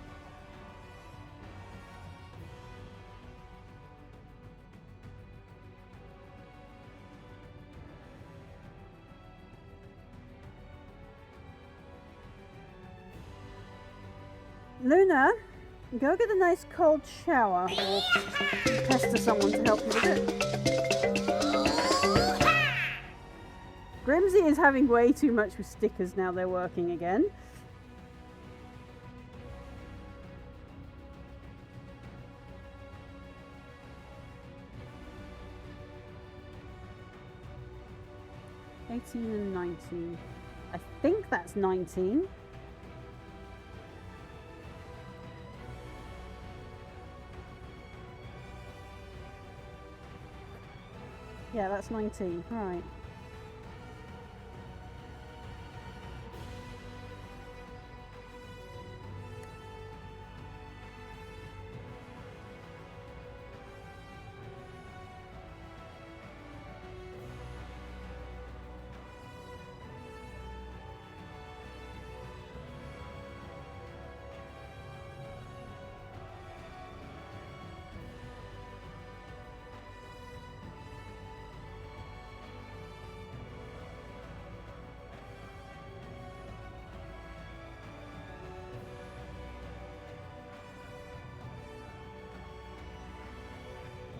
Luna, go get a nice cold shower, or pester someone to help you with it. Grimsy is having way too much with stickers now they're working again. And 19. I think that's 19. Yeah, that's 19. Right.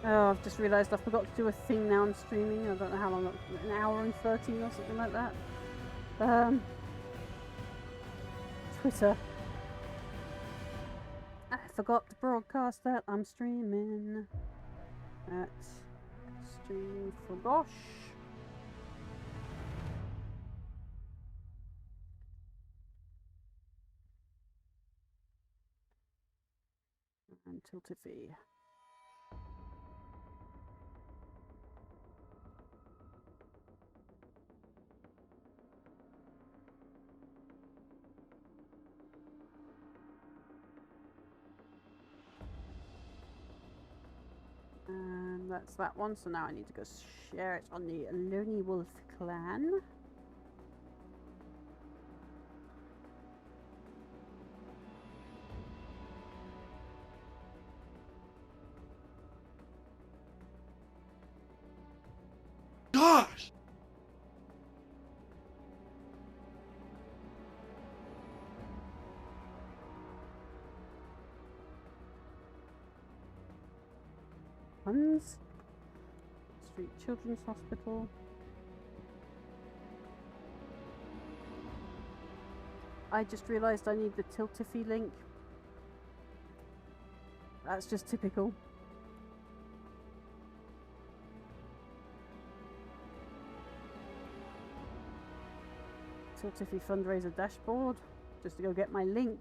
Oh, I've just realised I forgot to do a thing now I'm streaming. I don't know how long, an hour and 13 or something like that. Twitter. I forgot to broadcast that. I'm streaming at Stream for Gosh. And Tiltify. And that's that one. So now I need to go share it on the Lonely Wolf clan. Gosh! Huns Street Children's Hospital. I just realised I need the Tiltify link. That's just typical. Tiltify fundraiser dashboard, just to go get my link.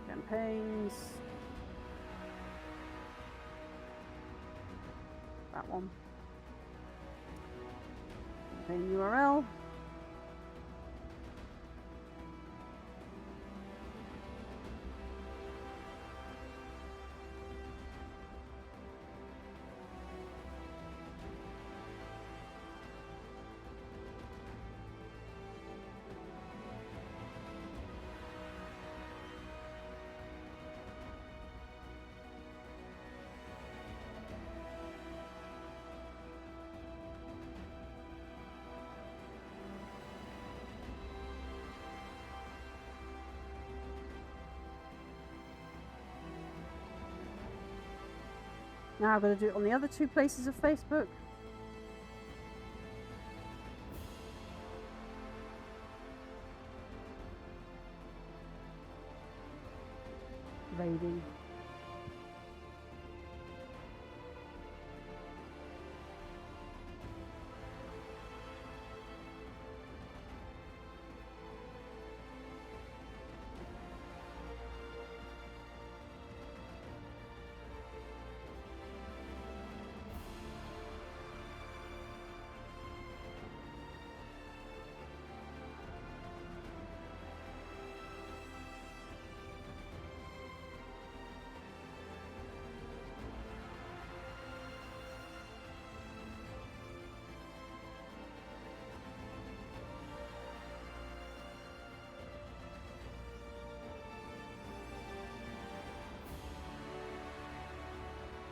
Campaigns. That one. Campaign URL. Now I've got to do it on the other two places of Facebook. Raiding.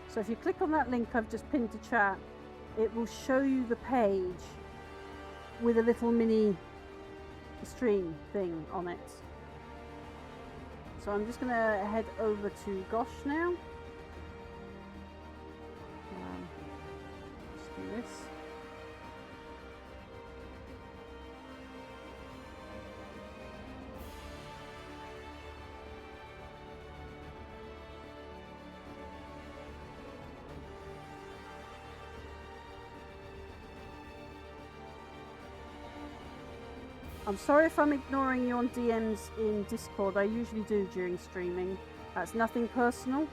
So if you click on that link I've just pinned to chat, it will show you the page with a little mini stream thing on it. So I'm just going to head over to Gosh now. Let's do this. I'm sorry if I'm ignoring you on DMs in Discord. I usually do during streaming. That's nothing personal.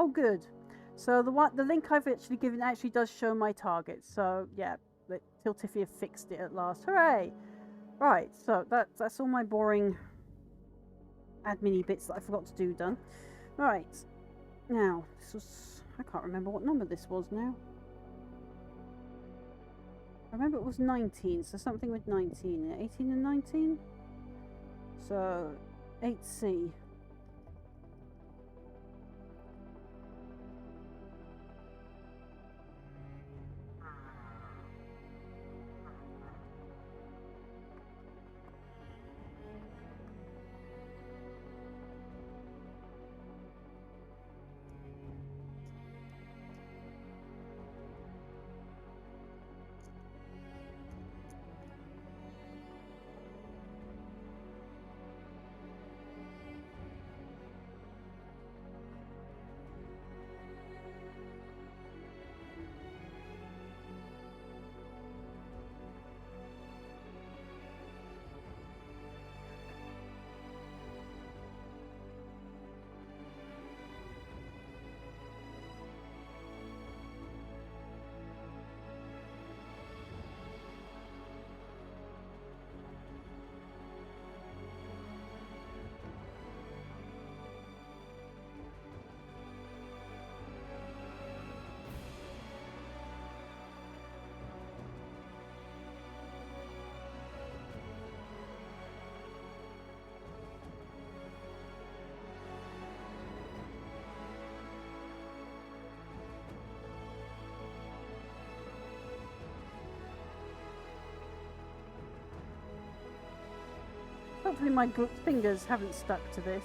Oh, good. So the link I've actually given actually does show my target. So yeah, Tiltifia fixed it at last. Hooray! Right, so that's all my boring admin bits that I forgot to do done. Right, now this was, I can't remember what number this was now. I remember it was 19, so something with 19 in it. 18 and 19? So 8C. Hopefully my fingers haven't stuck to this.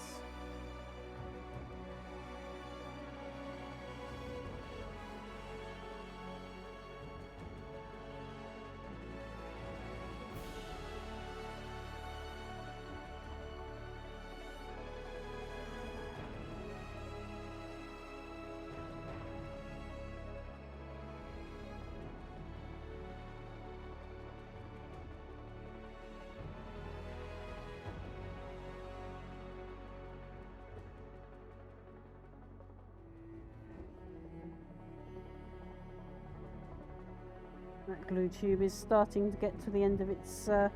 That glue tube is starting to get to the end of its... So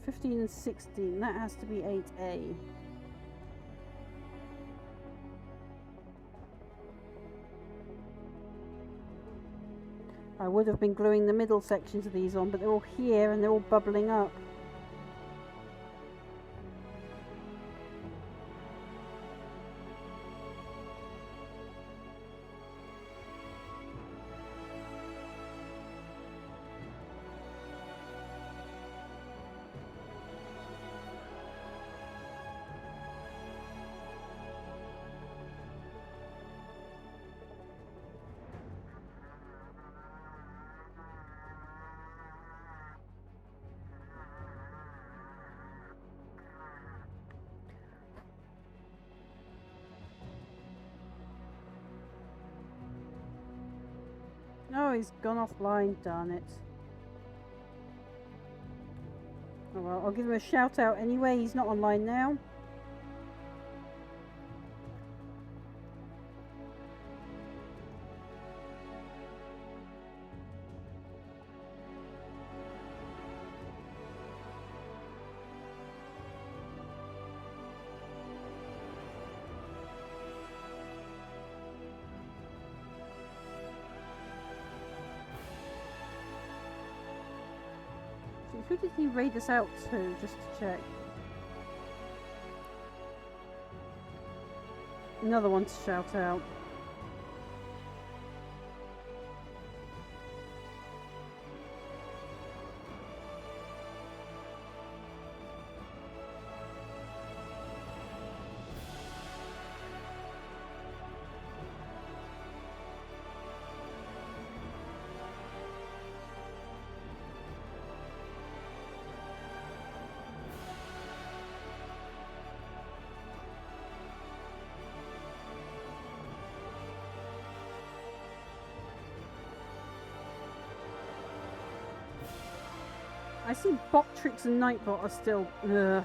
15 and 16, that has to be 8A. I would have been gluing the middle sections of these on, but they're all here and they're all bubbling up. Oh, he's gone offline, darn it. Oh well, I'll give him a shout out anyway, he's not online now. Who did he raid us out to, just to check? Another one to shout out. I see Bottrix and Nightbot are still... Ugh.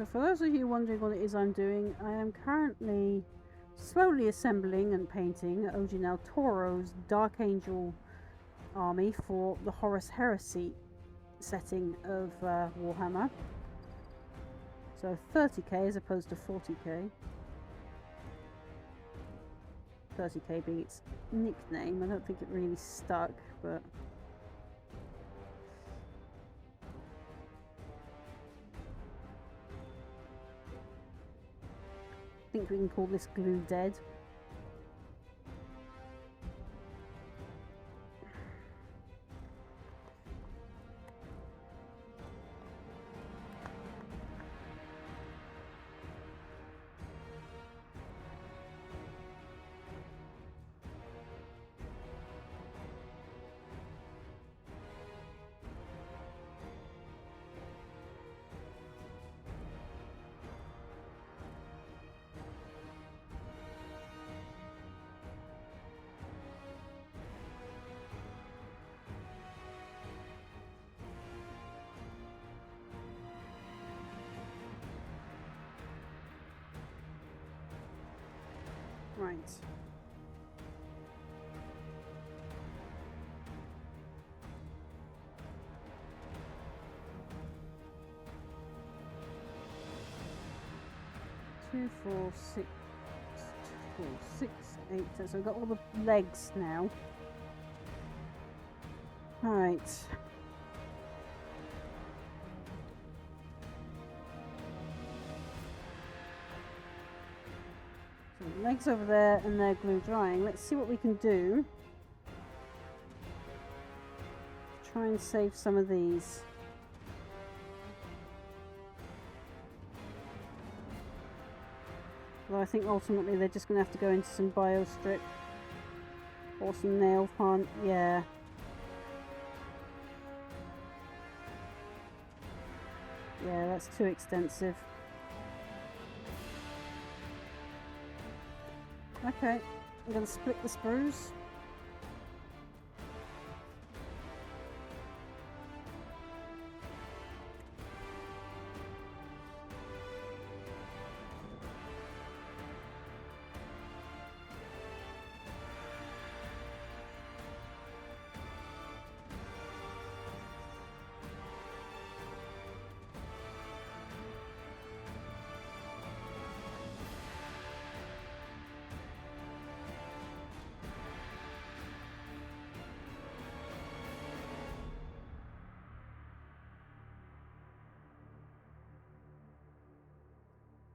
So for those of you wondering what it is I'm doing, I am currently slowly assembling and painting Ojin El Toro's Dark Angel army for the Horus Heresy setting of Warhammer. So 30k as opposed to 40k. 30k being its nickname. I don't think it really stuck, but I think we can call this glue dead. Right. Two, four, six, 4, 6, 8. So I've got all the legs now. Alright. So the legs over there and they're glue drying. Let's see what we can do. Try and save some of these. Well, I think ultimately they're just going to have to go into some bio strip or some nail hunt. Yeah. Yeah, that's too extensive. Okay, I'm going to split the sprues.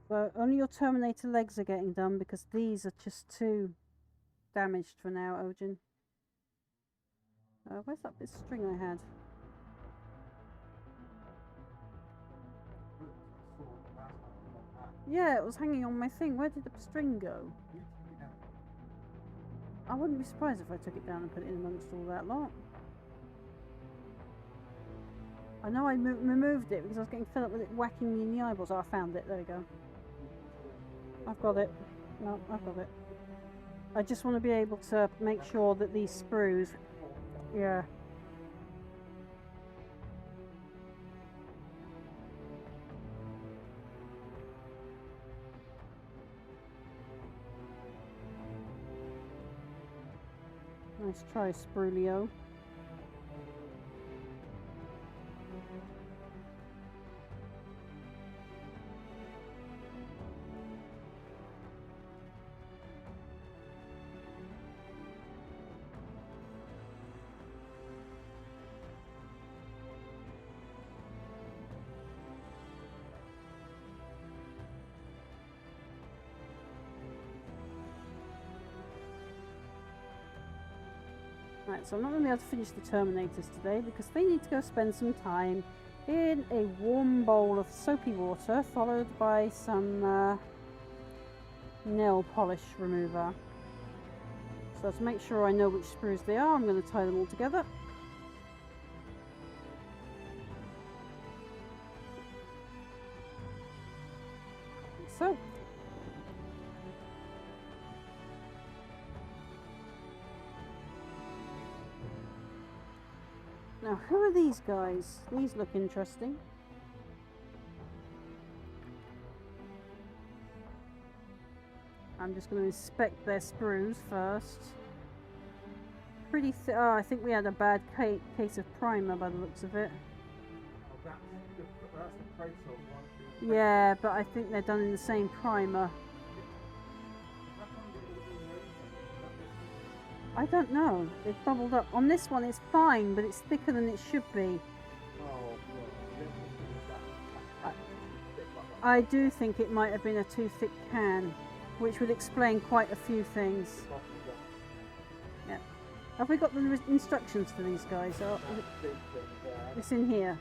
So only your Terminator legs are getting done because these are just too damaged for now, Ojin. Where's that bit of string I had? Yeah, it was hanging on my thing. Where did the string go? I wouldn't be surprised if I took it down and put it in amongst all that lot. I know I removed it because I was getting fed up with it whacking me in the eyeballs. Oh, I found it. There we go. I've got it. No, I've got it. I just want to be able to make sure that these sprues... Yeah. Nice try, Sprulio. Right, so I'm not going to be able to finish the Terminators today because they need to go spend some time in a warm bowl of soapy water followed by some nail polish remover. So to make sure I know which sprues they are, I'm going to tie them all together. Like so. Now, who are these guys? These look interesting. I'm just going to inspect their sprues first. Pretty oh, I think we had a bad case of primer by the looks of it. Oh, that's the trace of one. Yeah, but I think they're done in the same primer. I don't know. It's bubbled up. On this one it's fine, but it's thicker than it should be. I do think it might have been a too thick can, which would explain quite a few things. Yeah. Have we got the instructions for these guys? Oh, it's in here.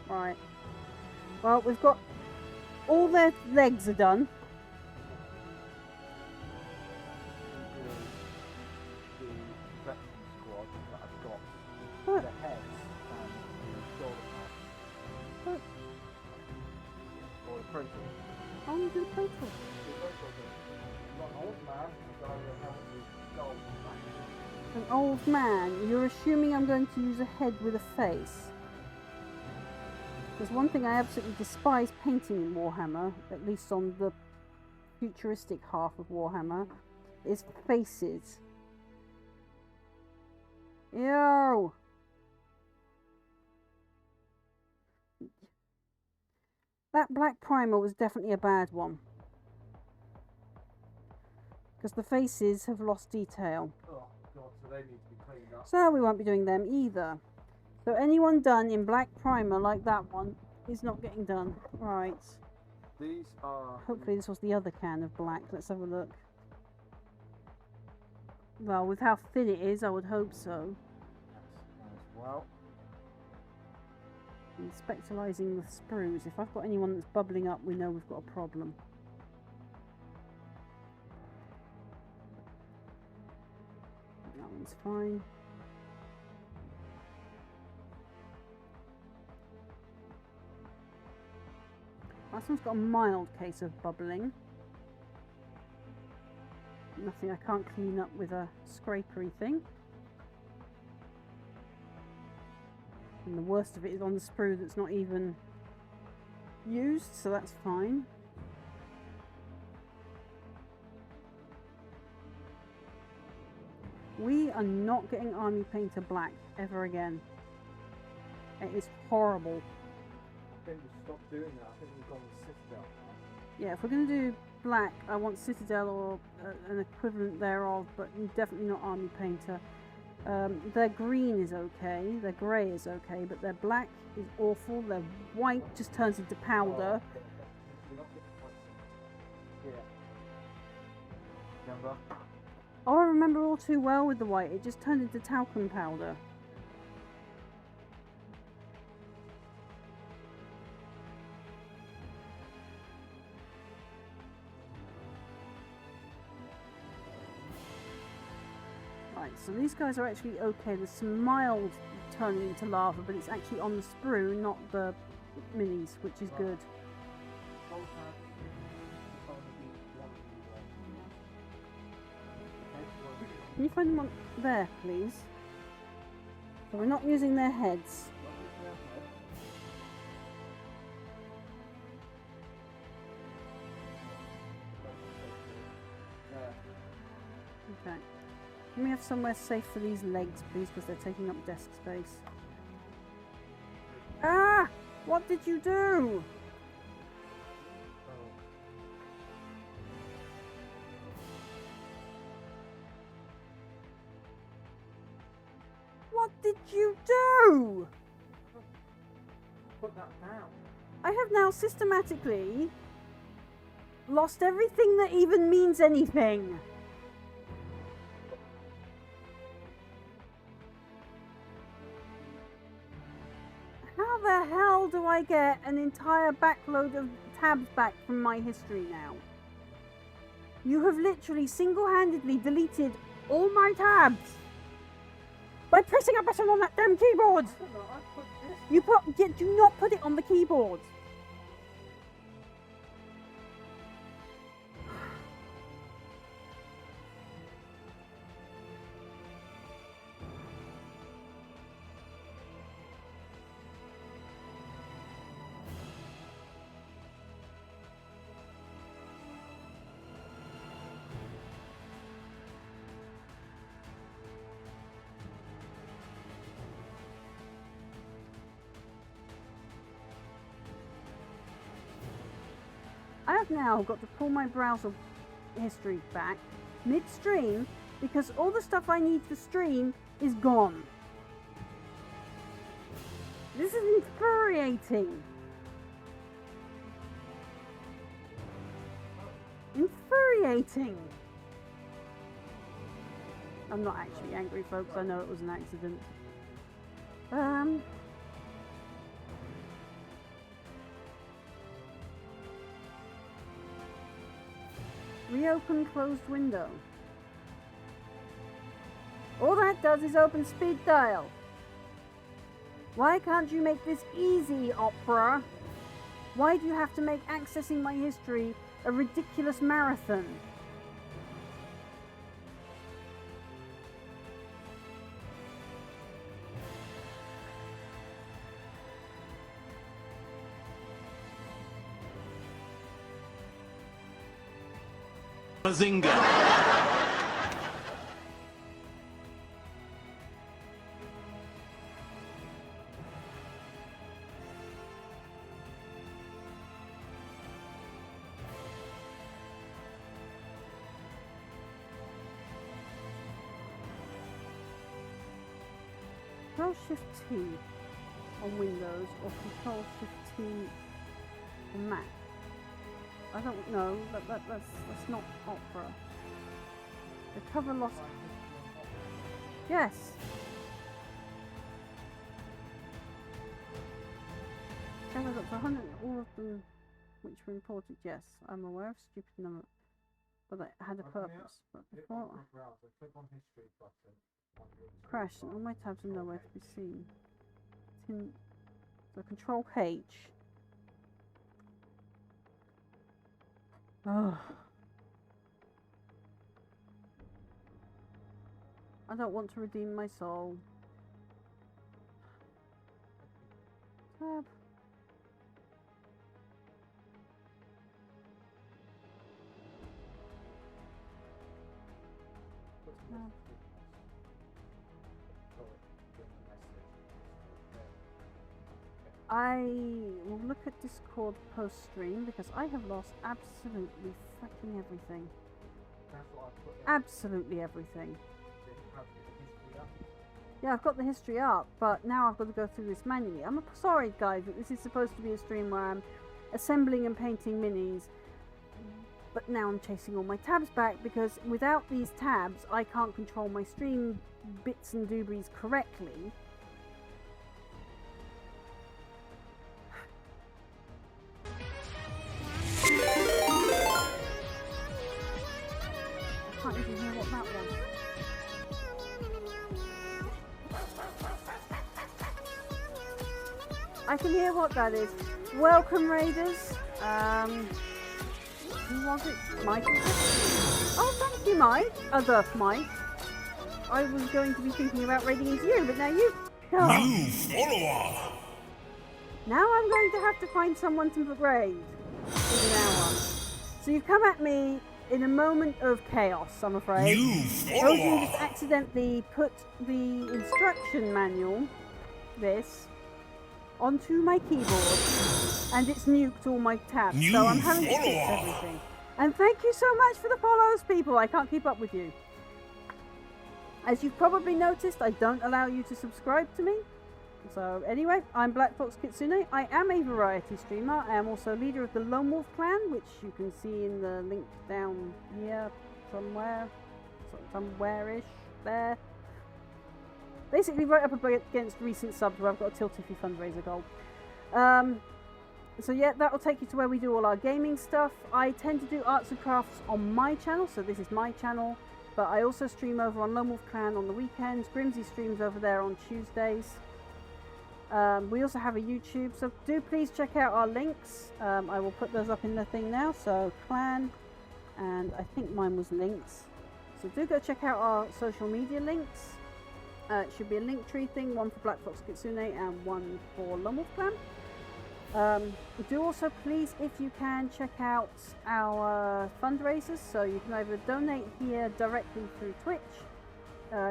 Right. Well, we've got all their legs are done. Oh, the total. An old man. You're assuming I'm going to use a head with a face. Because one thing I absolutely despise painting in Warhammer, at least on the futuristic half of Warhammer, is faces. Ew! That black primer was definitely a bad one. Because the faces have lost detail. Oh god, so they need to be cleaned up. So we won't be doing them either. So anyone done in black primer like that one is not getting done. Right. These are... Hopefully this was the other can of black. Let's have a look. Well, with how thin it is, I would hope so. As well. Spectralizing the sprues. If I've got anyone that's bubbling up, we know we've got a problem. That one's fine. This one's got a mild case of bubbling. Nothing I can't clean up with a scrapery thing. And the worst of it is on the sprue that's not even used, so that's fine. We are not getting Army Painter black ever again. It is horrible. I think we stopped doing that. I think we've gone with Citadel now. Yeah, if we're going to do black, I want Citadel or an equivalent thereof, but definitely not Army Painter. Their green is okay, their grey is okay, but their black is awful. Their white just turns into powder. Remember? Oh, I remember all too well with the white. It just turned into talcum powder. Right, so these guys are actually okay. There's some mild turning into lava, but it's actually on the sprue, not the minis, which is good. Can you find one there, please? So we're not using their heads. Okay. Can we have somewhere safe for these legs, please, because they're taking up desk space? Ah! What did you do? What did you do? Put that down. I have now systematically lost everything that even means anything. How the hell do I get an entire backload of tabs back from my history now? You have literally single-handedly deleted all my tabs by pressing a button on that damn keyboard. Do not put it on the keyboard. have now got to pull my browser history back midstream because all the stuff I need to stream is gone. This is infuriating. Infuriating. I'm not actually angry, folks. I know it was an accident. Reopen closed window. All that does is open speed dial. Why can't you make this easy, Opera? Why do you have to make accessing my history a ridiculous marathon? Bazinga! Control Shift T on Windows or Control Shift T on Mac. I don't know. That's not Opera. The cover lost. Yes. Cover up to 100. All of them which were imported. Yes, I'm aware of stupid number, but it had a purpose. But before crash, and all my tabs are nowhere to be seen. So Control H. Oh. I don't want to redeem my soul. Tab. Tab. I will look at Discord post stream because I have lost absolutely fucking everything. Absolutely everything. Yeah, I've got the history up, but now I've got to go through this manually. I'm sorry, guys, that this is supposed to be a stream where I'm assembling and painting minis, but now I'm chasing all my tabs back because without these tabs, I can't control my stream bits and doobies correctly. I can't even hear what that was. I can hear what that is. Welcome, Raiders. Who was it? Mike? Oh, thank you, Mike. Other Mike. I was going to be thinking about raiding into you, but now you... Oh. New follower! Now I'm going to have to find someone to raid in an hour. So you've come at me in a moment of chaos, I'm afraid. New Odin just follower! accidentally put the instruction manual, this, onto my keyboard, and it's nuked all my tabs. New So I'm having to fix follower. everything. And thank you so much for the follows, people. I can't keep up with you. As you've probably noticed, I don't allow you to subscribe to me. So anyway, I'm Black Fox Kitsune. I am a variety streamer. I am also leader of the Lone Wolf Clan, which you can see in the link down here somewhere. Somewhere-ish there. Basically right up against recent subs where I've got a Tiltify fundraiser goal. So yeah, that will take you to where we do all our gaming stuff. I tend to do arts and crafts on my channel, so this is my channel. But I also stream over on Lone Wolf Clan on the weekends. Grimsy streams over there on Tuesdays. We also have a YouTube, so do please check out our links. I will put those up in the thing now. So Clan, and I think mine was links. So do go check out our social media links. It should be a link tree thing, one for Black Fox Kitsune and one for Lone Wolf Clan. Do also please, if you can, check out our fundraisers. So you can either donate here directly through Twitch.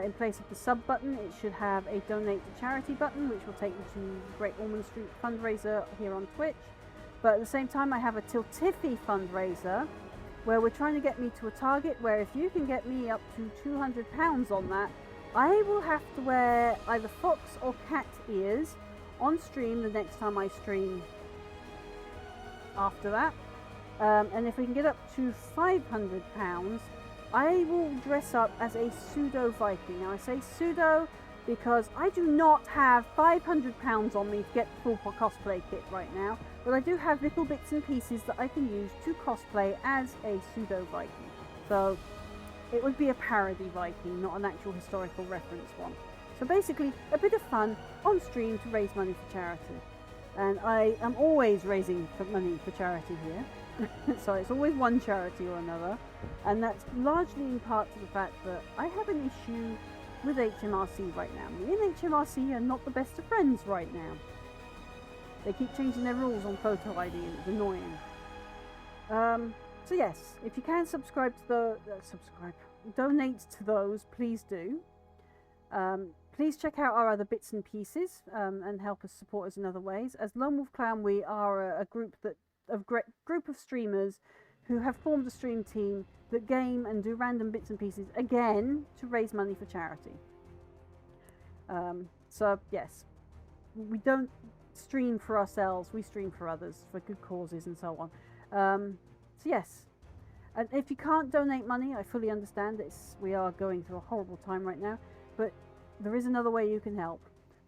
In place of the sub button, it should have a donate to charity button, which will take you to the Great Ormond Street fundraiser here on Twitch. But at the same time, I have a Tiltifi fundraiser where we're trying to get me to a target where if you can get me up to £200 on that, I will have to wear either fox or cat ears on stream the next time I stream after that. And if we can get up to £500, I will dress up as a pseudo Viking. Now I say pseudo because I do not have £500 on me to get the full cosplay kit right now, but I do have little bits and pieces that I can use to cosplay as a pseudo Viking. So it would be a parody Viking, not an actual historical reference one. So basically a bit of fun on stream to raise money for charity. And I am always raising money for charity here. So it's always one charity or another, and that's largely in part to the fact that I have an issue with HMRC right now. Me and HMRC are not the best of friends right now. They keep changing their rules on photo ID and it's annoying. So yes, if you can subscribe to donate to those, please do. Please check out our other bits and pieces and help us support us in other ways. As Lone Wolf Clan, we are a group of streamers who have formed a stream team that game and do random bits and pieces again to raise money for charity. So yes, we don't stream for ourselves, we stream for others, for good causes and so on. So yes, and if you can't donate money, I fully understand we are going through a horrible time right now, but there is another way you can help.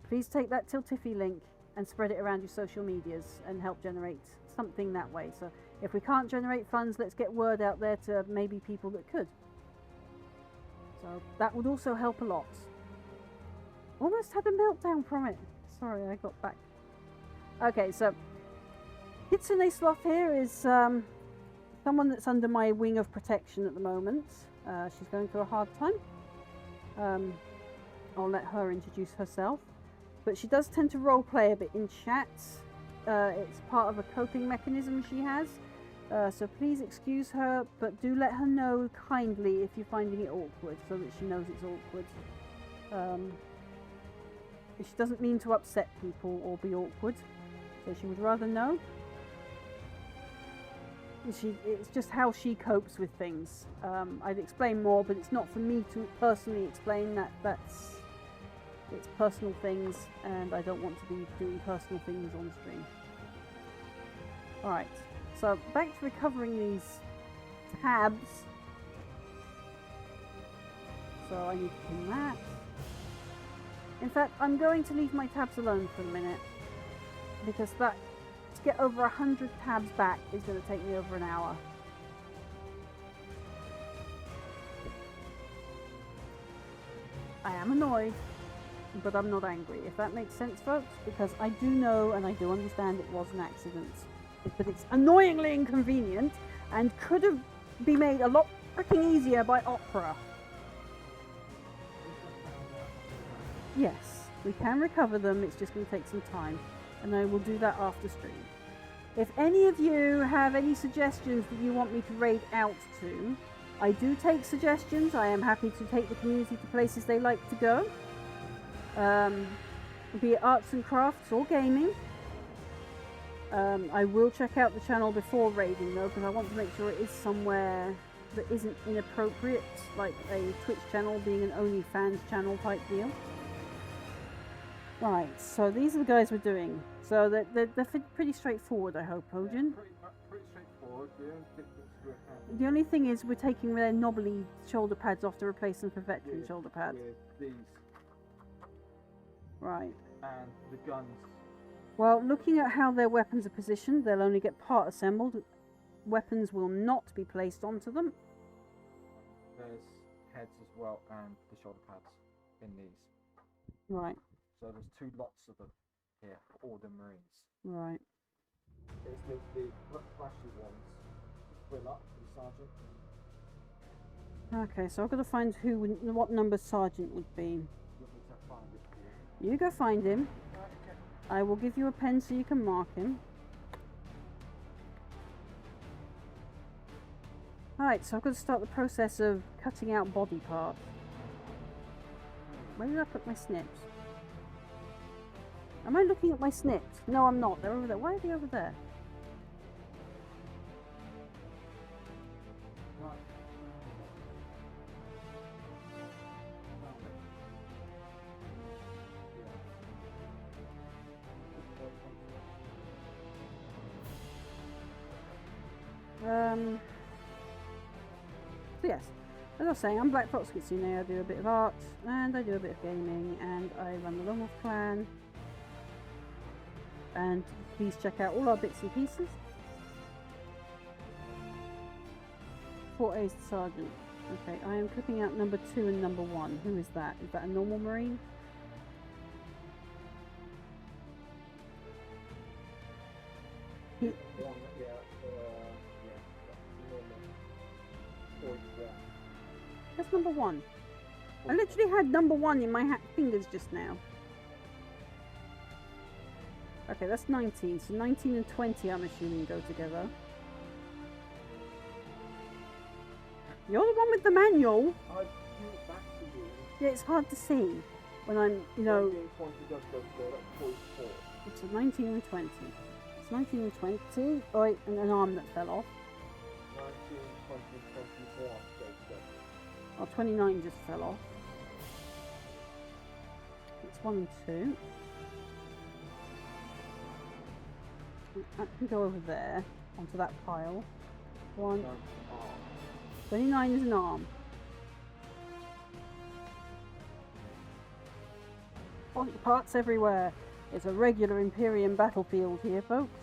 Please take that Tiltifi link and spread it around your social medias and help generate something that way. So if we can't generate funds, let's get word out there to maybe people that could. So that would also help a lot. Almost had a meltdown from it. Sorry, I got back. Okay, so Kitsune Sloth here is someone that's under my wing of protection at the moment. She's going through a hard time. I'll let her introduce herself. But she does tend to roleplay a bit in chat. It's part of a coping mechanism she has. So please excuse her, but do let her know kindly if you're finding it awkward, so that she knows it's awkward. She doesn't mean to upset people or be awkward, so she would rather know. It's just how she copes with things. I'd explain more, but it's not for me to personally explain that's it's personal things, and I don't want to be doing personal things on stream. Alright, so back to recovering these tabs. So I need to pin that. In fact, I'm going to leave my tabs alone for a minute, because to get over 100 tabs back is going to take me over an hour. I am annoyed, but I'm not angry, if that makes sense, folks, because I do know and I do understand it was an accident, but it's annoyingly inconvenient and could have been made a lot freaking easier by Opera. Yes, we can recover them, it's just going to take some time, and I will do that after stream. If any of you have any suggestions that you want me to raid out to, I do take suggestions. I am happy to take the community to places they like to go. Be it arts and crafts or gaming. I will check out the channel before raiding though, because I want to make sure it is somewhere that isn't inappropriate, like a Twitch channel being an OnlyFans channel type deal. Right, so these are the guys we're doing. So they're pretty straightforward, I hope, Ojin. Pretty straightforward. The only thing is we're taking their knobbly shoulder pads off to replace them for veteran shoulder pads. These. Right. And the guns. Well, looking at how their weapons are positioned, they'll only get part assembled. Weapons will not be placed onto them. There's heads as well, and the shoulder pads in these. Right. So there's two lots of them here for all the Marines. Right. It's the flashy ones. Fill up the sergeant. Okay, so I've got to find what number sergeant would be. You want me to find it for you? You go find him. Right, okay. I will give you a pen so you can mark him. Alright, so I've got to start the process of cutting out body parts. Where did I put my snips? Am I looking at my snips? No, I'm not. They're over there. Why are they over there? So yes, as I was saying, I'm Black Fox Kitsune. I do a bit of art and I do a bit of gaming, and I run the Lone Wolf Clan. And please check out all our bits and pieces. 4A's Sergeant. Okay, I am clipping out number 2 and number 1. Who is that? Is that a normal Marine? One, yeah, normal. That's number 1. I literally had number 1 in my fingers just now. Okay, that's 19. So 19 and 20, I'm assuming, go together. You're the one with the manual. I give it back to you. Yeah, it's hard to see when I'm, you know. 19, 20 does go together, that's 44. It's 19 and 20. It's 19 and 20. Oh, wait, and an arm that fell off. 19, 20, 21 goes together. Oh, 29 just fell off. It's 1 and 2. That can go over there, onto that pile. 1. 29 is an arm. Body parts everywhere. It's a regular Imperium battlefield here, folks.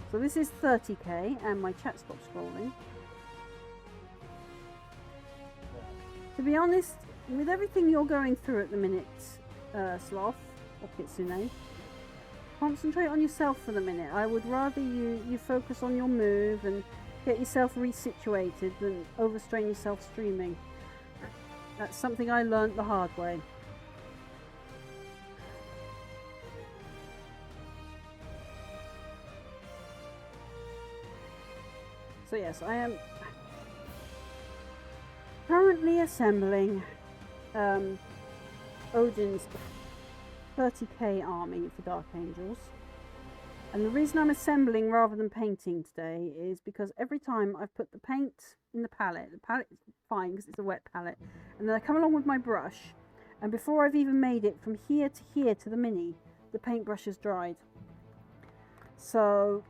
So this is 30k, and my chat stopped scrolling. To be honest, with everything you're going through at the minute, Sloth, or Kitsune, concentrate on yourself for the minute. I would rather you focus on your move and get yourself resituated than overstrain yourself streaming. That's something I learnt the hard way. So yes, I am currently assembling Odin's 30k army for Dark Angels. And the reason I'm assembling rather than painting today is because every time I've put the paint in the palette's fine because it's a wet palette, and then I come along with my brush, and before I've even made it from here to the mini, the paintbrush has dried. So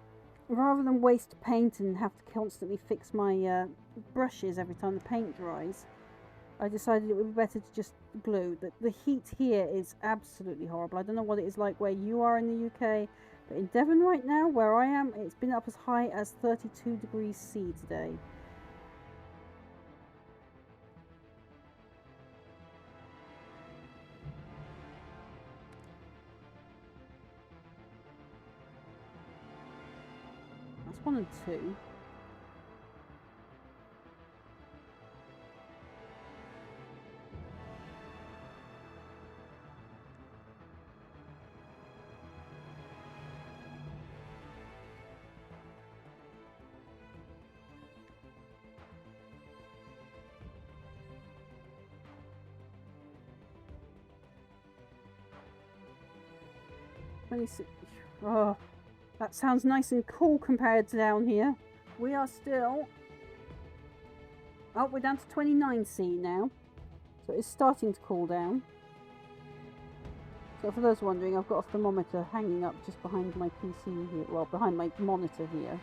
rather than waste paint and have to constantly fix my brushes every time the paint dries, I decided it would be better to just glue. The heat here is absolutely horrible. I don't know what it is like where you are in the UK, but in Devon right now, where I am, it's been up as high as 32 degrees C today. That's 1 and 2. Oh, that sounds nice and cool compared to down here. We are still... Oh, we're down to 29C now. So it's starting to cool down. So for those wondering, I've got a thermometer hanging up just behind my PC here. Well, behind my monitor here.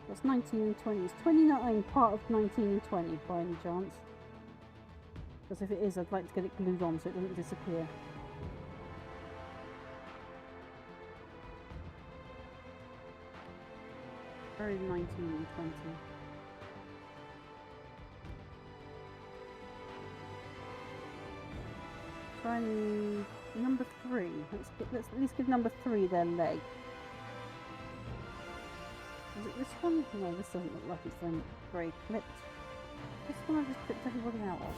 That's 19 and 20. Is 29 part of 19 and 20 by any chance? Because if it is, I'd like to get it glued on so it doesn't disappear. Very 19 and 20. Try number 3. Let's at least give number 3 their leg. Is it this one? No, this doesn't look like it's very clipped. This one I just clipped everybody out of.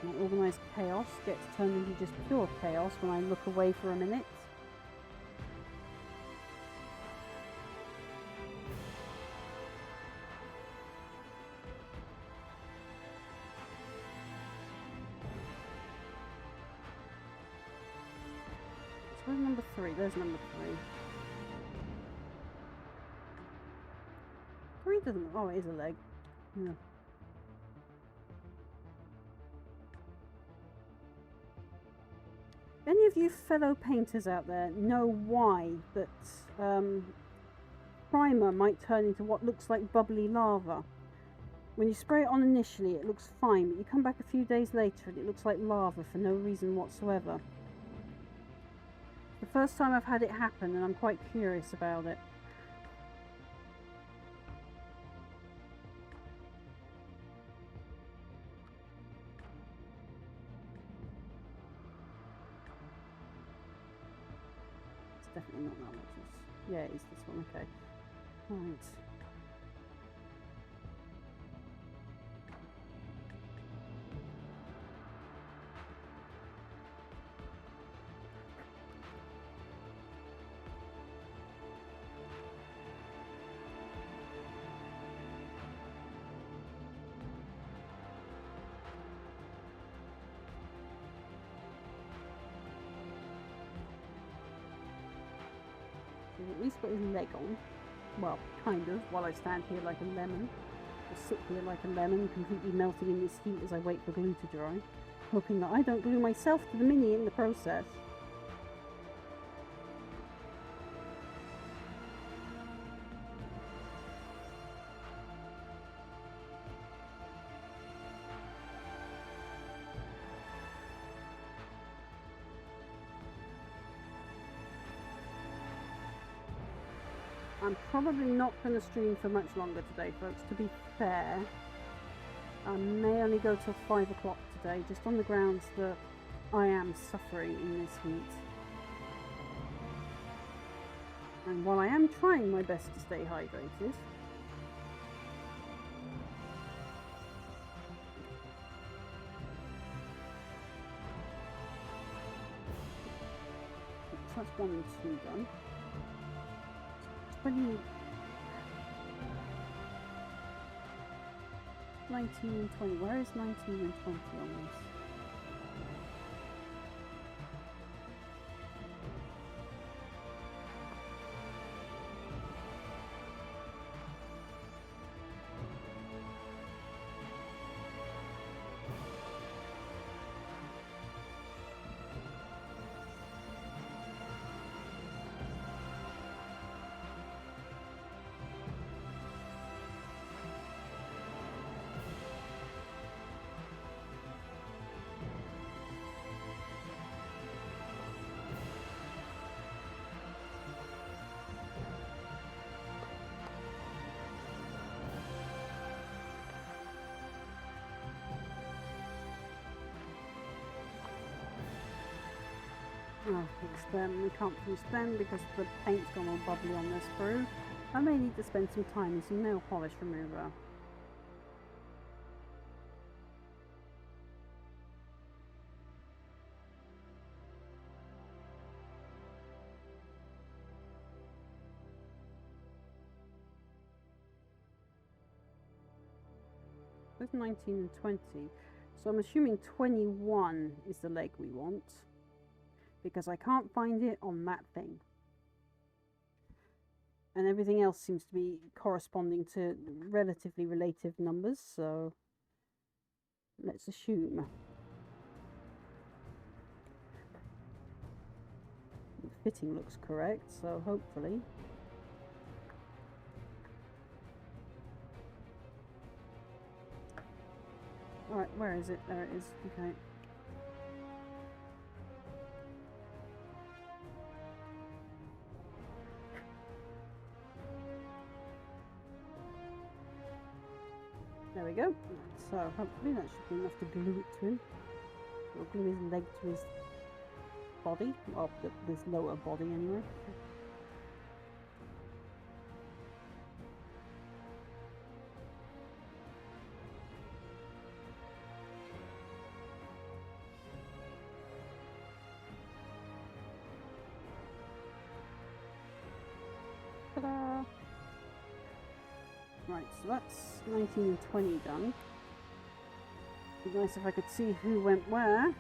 My organised chaos gets turned into just pure chaos when I look away for a minute. Where's number 3? There's number 3. 3 It doesn't. Oh, it is a leg. Yeah. Any of you fellow painters out there know why that primer might turn into what looks like bubbly lava? When you spray it on initially, it looks fine, but you come back a few days later and it looks like lava for no reason whatsoever. The first time I've had it happen, and I'm quite curious about it. It's definitely not that one. Yeah, it is this one. Okay. Right. He's at least got his leg on. Well, kind of, while I stand here like a lemon. Or sit here like a lemon, completely melting in this heat as I wait for glue to dry. Hoping that I don't glue myself to the mini in the process. I'm probably not going to stream for much longer today, folks, to be fair. I may only go till 5 o'clock today, just on the grounds that I am suffering in this heat. And while I am trying my best to stay hydrated, so that's 1 and 2 done. 20, 19 and 20. Where is 19 and 20 on this? Oh, it's them. We can't finish them because the paint's gone all bubbly on this sprue. I may need to spend some time with some nail polish remover. There's 19 and 20. So I'm assuming 21 is the leg we want, because I can't find it on that thing. And everything else seems to be corresponding to relatively relative numbers, so let's assume. The fitting looks correct, so hopefully. Alright, where is it? There it is. Okay. There we go. So hopefully that should be enough to glue it to him. Or glue his leg to his body. Well, this lower body anyway. Ta-da! Right, so that's 19 and 20 done. It'd be nice if I could see who went where.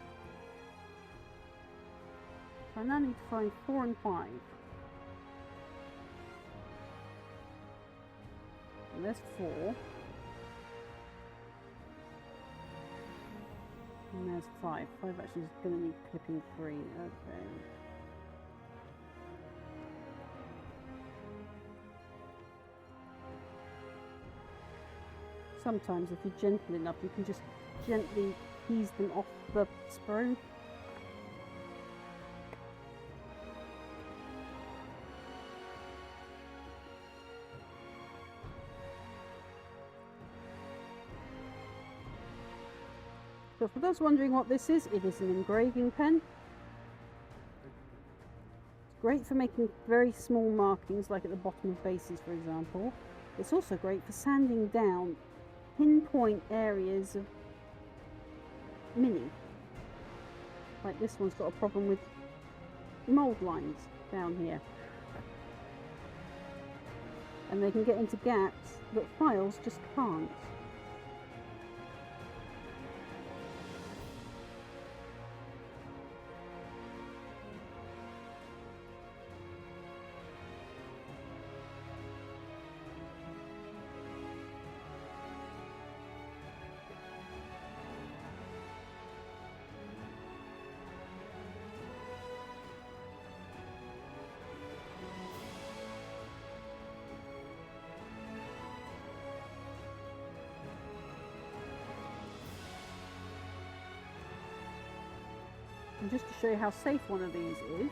So I now need to find 4 and 5. And there's 4. And there's 5. 5 actually is going to need clipping 3. Okay. Sometimes if you're gentle enough, you can just gently ease them off the sprue. So for those wondering what this is, it is an engraving pen. It's great for making very small markings, like at the bottom of bases, for example. It's also great for sanding down pinpoint areas of mini. Like this one's got a problem with mould lines down here. And they can get into gaps that files just can't. And just to show you how safe one of these is,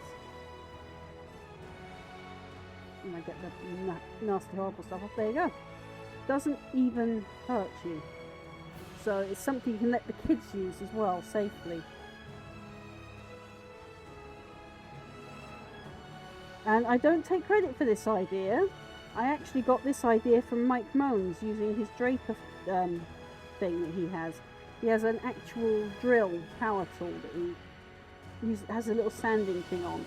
and I get the nasty horrible stuff off, there you go. Doesn't even hurt you. So it's something you can let the kids use as well, safely. And I don't take credit for this idea. I actually got this idea from Mike Moans using his Draper thing that he has. He has an actual drill power tool that he has a little sanding thing on,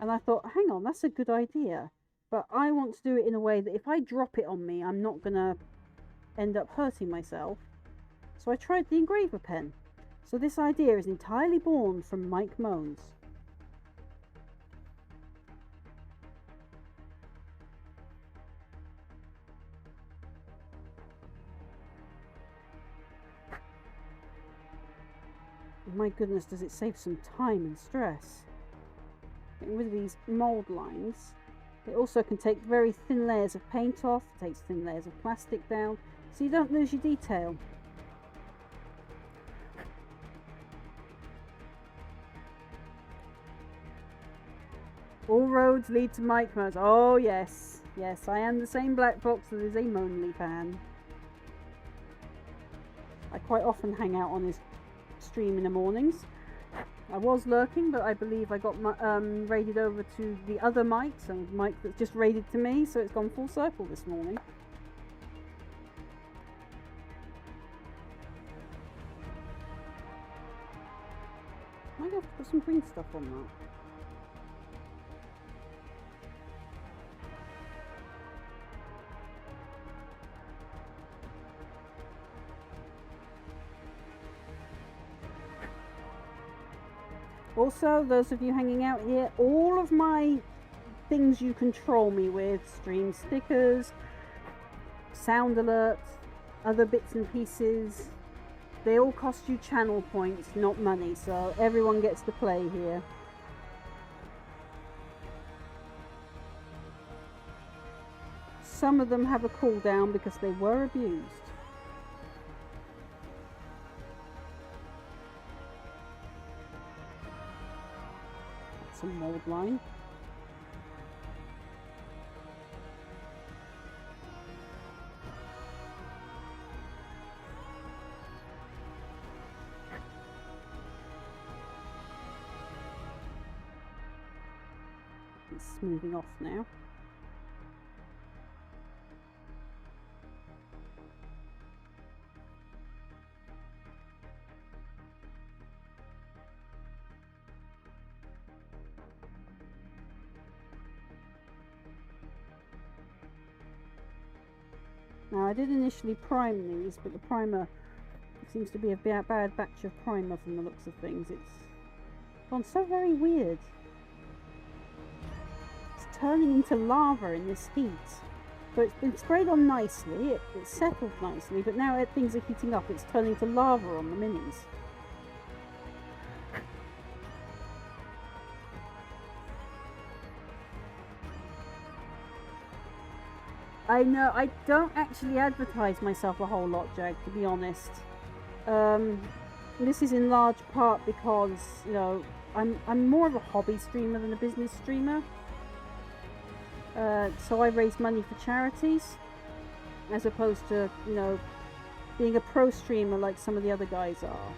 and I thought, hang on, that's a good idea, but I want to do it in a way that if I drop it on me, I'm not gonna end up hurting myself. So I tried the engraver pen. So this idea is entirely born from Mike Moans. My goodness, does it save some time and stress. Getting rid of these mould lines. It also can take very thin layers of paint off, takes thin layers of plastic down, so you don't lose your detail. All roads lead to Mike Moans. Oh yes, yes, I am the same black box that is a Monley fan. I quite often hang out on his stream in the mornings. I was lurking, but I believe I got raided over to the other Mike, so Mike that's just raided to me, so it's gone full circle this morning. I might have to put some green stuff on that. Also, those of you hanging out here, all of my things you control me with, stream stickers, sound alerts, other bits and pieces, they all cost you channel points, not money, so everyone gets to play here. Some of them have a cooldown because they were abused. Some mould line. It's smoothing off now. Now I did initially prime these, but the primer seems to be a bad batch of primer from the looks of things. It's gone so very weird. It's turning into lava in this heat. So it's been sprayed on nicely, it's settled nicely, but now things are heating up, it's turning to lava on the minis. I know, I don't actually advertise myself a whole lot, Jag, to be honest. This is in large part because, you know, I'm more of a hobby streamer than a business streamer. So I raise money for charities, as opposed to, you know, being a pro streamer like some of the other guys are.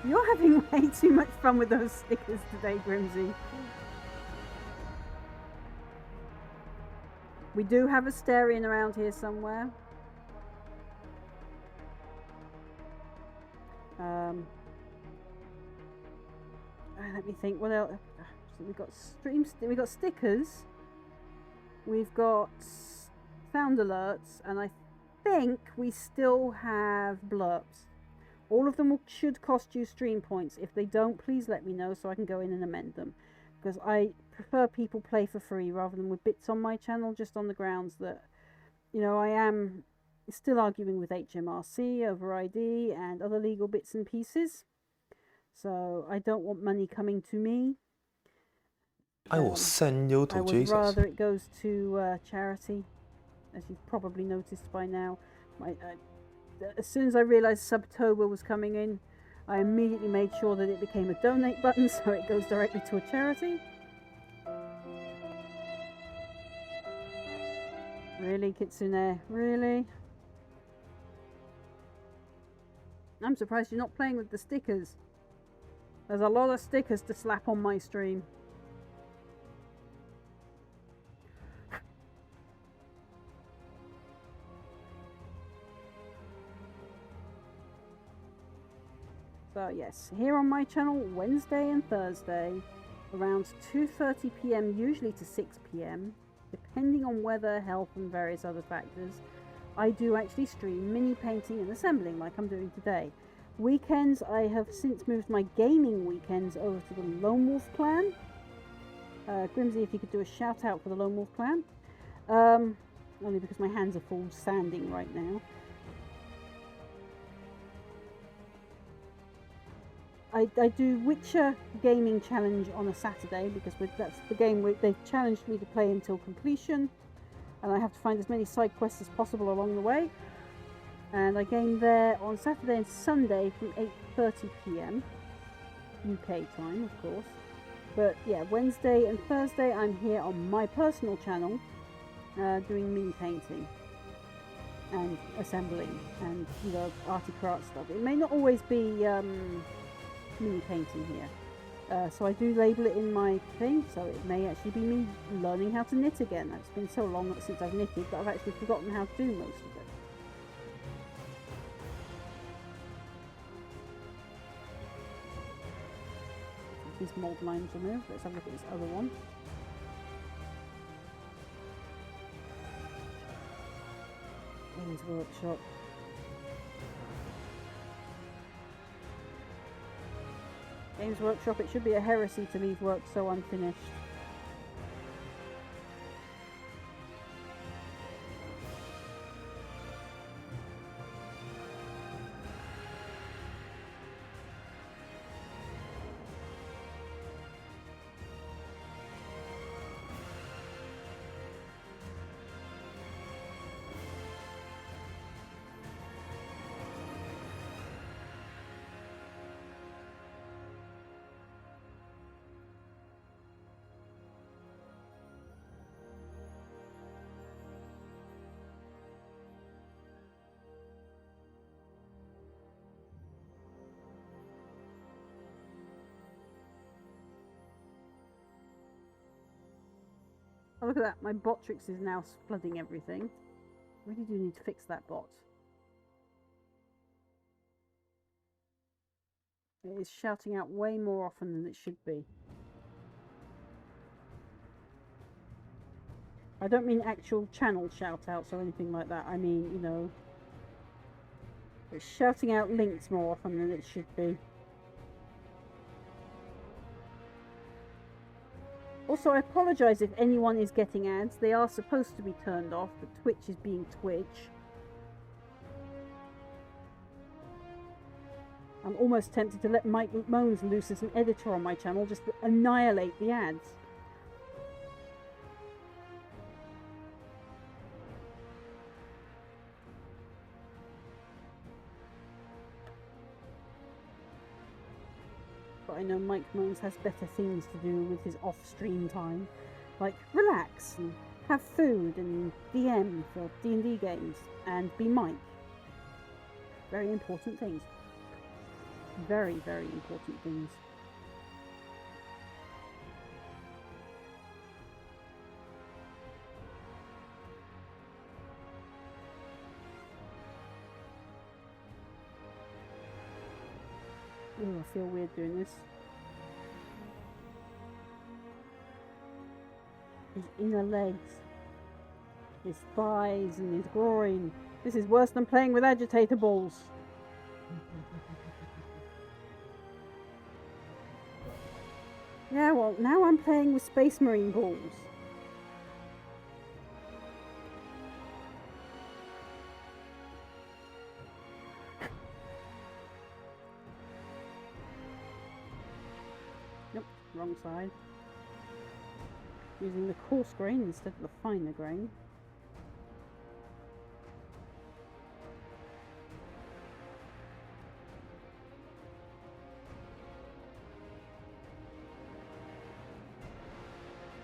You're having way too much fun with those stickers today, Grimsy. We do have a Starion around here somewhere. Let me think. What else? So we've got we've got stickers. We've got sound alerts, and I think we still have blurbs. All of them should cost you stream points. If they don't, please let me know so I can go in and amend them. Because I prefer people play for free rather than with bits on my channel, just on the grounds that, you know, I am still arguing with HMRC over ID and other legal bits and pieces. So I don't want money coming to me. I will send you to I would Jesus. rather it goes to charity, as you've probably noticed by now. As soon as I realised Subtober was coming in, I immediately made sure that it became a donate button so it goes directly to a charity. Really, Kitsune? Really? I'm surprised you're not playing with the stickers. There's a lot of stickers to slap on my stream. So yes, here on my channel, Wednesday and Thursday, around 2:30 p.m, usually to 6 p.m, depending on weather, health and various other factors, I do actually stream mini painting and assembling like I'm doing today. Weekends, I have since moved my gaming weekends over to the Lone Wolf Clan. Grimsy, if you could do a shout out for the Lone Wolf Clan. Only because my hands are full sanding right now. I do Witcher Gaming Challenge on a Saturday because that's the game they've challenged me to play until completion, and I have to find as many side quests as possible along the way. And I game there on Saturday and Sunday from 8:30 p.m. UK time, of course. But yeah, Wednesday and Thursday I'm here on my personal channel doing mini painting and assembling and, you know, arty craft stuff. It may not always be mini painting here, so I do label it in my thing, so it may actually be me learning how to knit again. It's been so long since I've knitted that I've actually forgotten how to do most of it. These mold lines removed. Let's have a look at this other one. Games Workshop. Games Workshop, it should be a heresy to leave work so unfinished. Oh, look at that. My Botrix is now flooding everything. I really do need to fix that bot. It is shouting out way more often than it should be. I don't mean actual channel shout outs or anything like that. I mean, you know, it's shouting out links more often than it should be. Also, I apologise if anyone is getting ads. They are supposed to be turned off, but Twitch is being Twitch. I'm almost tempted to let Mike Moans loose as an editor on my channel, just to annihilate the ads. But I know Mike Moans has better things to do with his off-stream time, like relax and have food and DM for D&D games and be Mike. Very important things. Very, very important things. Ooh, I feel weird doing this. His inner legs, his thighs and his groin. This is worse than playing with agitator balls. Yeah, well, now I'm playing with Space Marine balls. Nope, wrong side. Using the coarse grain instead of the finer grain.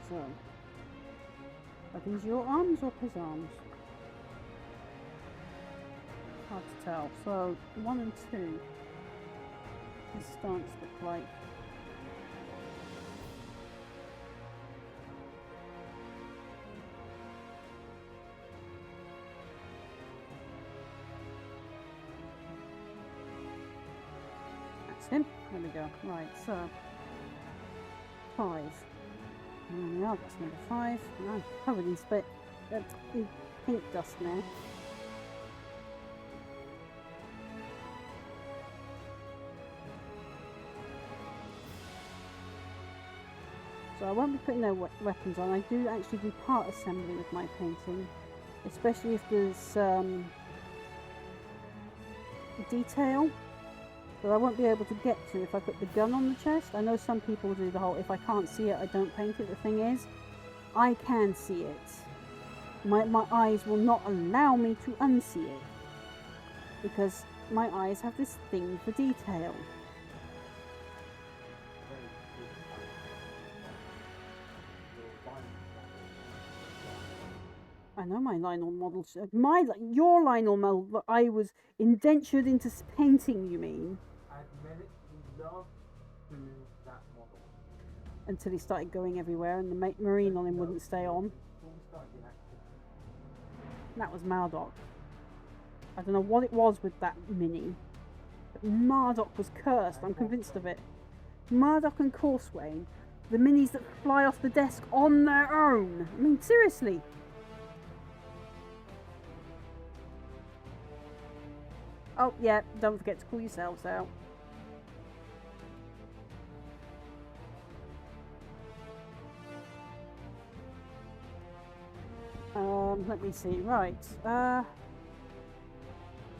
So, are these your arms or his arms? Hard to tell. So, 1 and 2. His stance look like. That's him. There we go. Right, so 5. And there we are, that's number 5. And I'm covered in pink dust now. So I won't be putting their weapons on. I do actually do part assembly with my painting, especially if there's detail that I won't be able to get to if I put the gun on the chest. I know some people do the whole, if I can't see it, I don't paint it. The thing is, I can see it. My eyes will not allow me to unsee it, because my eyes have this thing for detail. I know my Lionel model. Your Lionel model that I was indentured into painting, you mean? Admit it, you love doing that model. Until he started going everywhere and the marine on him wouldn't stay on. That was Marduk. I don't know what it was with that mini, but Marduk was cursed. I'm convinced of it. Marduk and Corswain, the minis that fly off the desk on their own. I mean, seriously. Oh, yeah, don't forget to call yourselves out. Let me see. Right.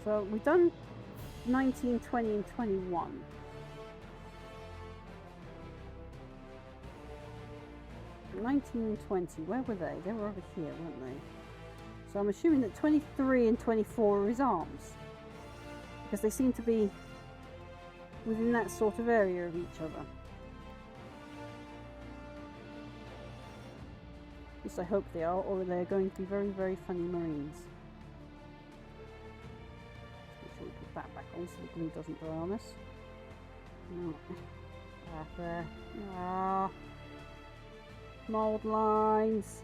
So we've done 19, 20, and 21. and 20, where were they? They were over here, weren't they? So I'm assuming that 23 and 24 are his arms, because they seem to be within that sort of area of each other. At least I hope they are, or they're going to be very, very funny Marines. Make sure we put that back on so the glue doesn't dry on us. No. Ah, there. Ah. Mould lines.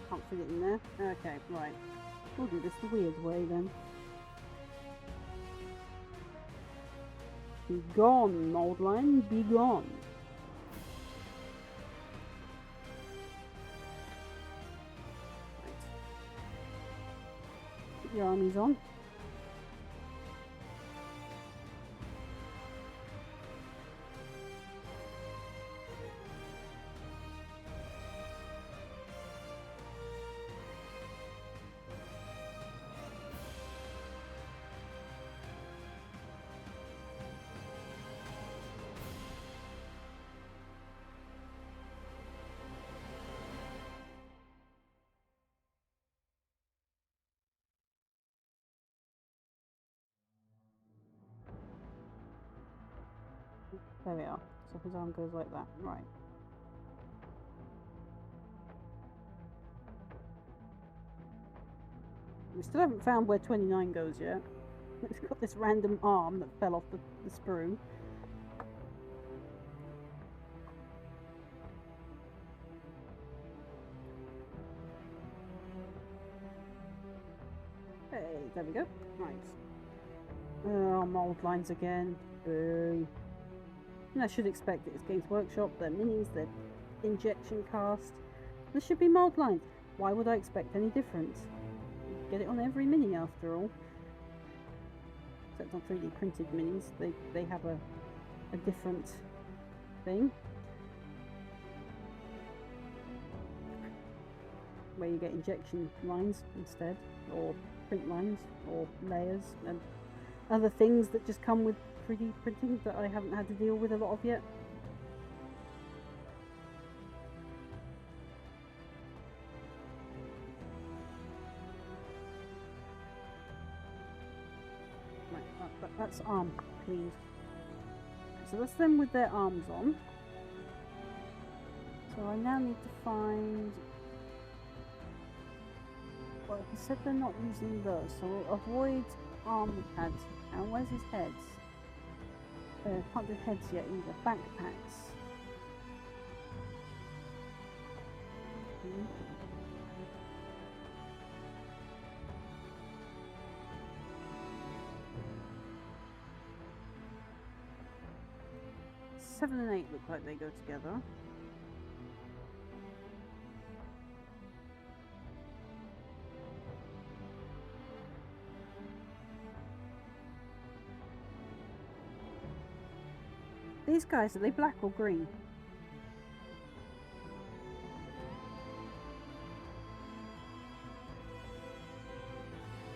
Can't fit it in there. Okay, right. We'll do this the weird way then. Be gone, mold line, be gone. Right. Put your armies on. There we are. So his arm goes like that. Right. We still haven't found where 29 goes yet. It's got this random arm that fell off the sprue. Hey, there we go. Right. Oh, mold lines again. Boo. And I should expect it. It's Games Workshop, they're minis, they're injection cast. There should be mold lines. Why would I expect any different? Get it on every mini after all. Except on 3D printed minis, they have a different thing. Where you get injection lines instead, or print lines, or layers, and other things that just come with 3D printing that I haven't had to deal with a lot of yet. Right, that's arm cleaned. So that's them with their arms on. So I now need to find... Well, he said they're not using those, so we'll avoid arm pads. And where's his heads? Can't do heads yet either. Backpacks. Mm-hmm. 7 and 8 look like they go together. These guys, are they black or green?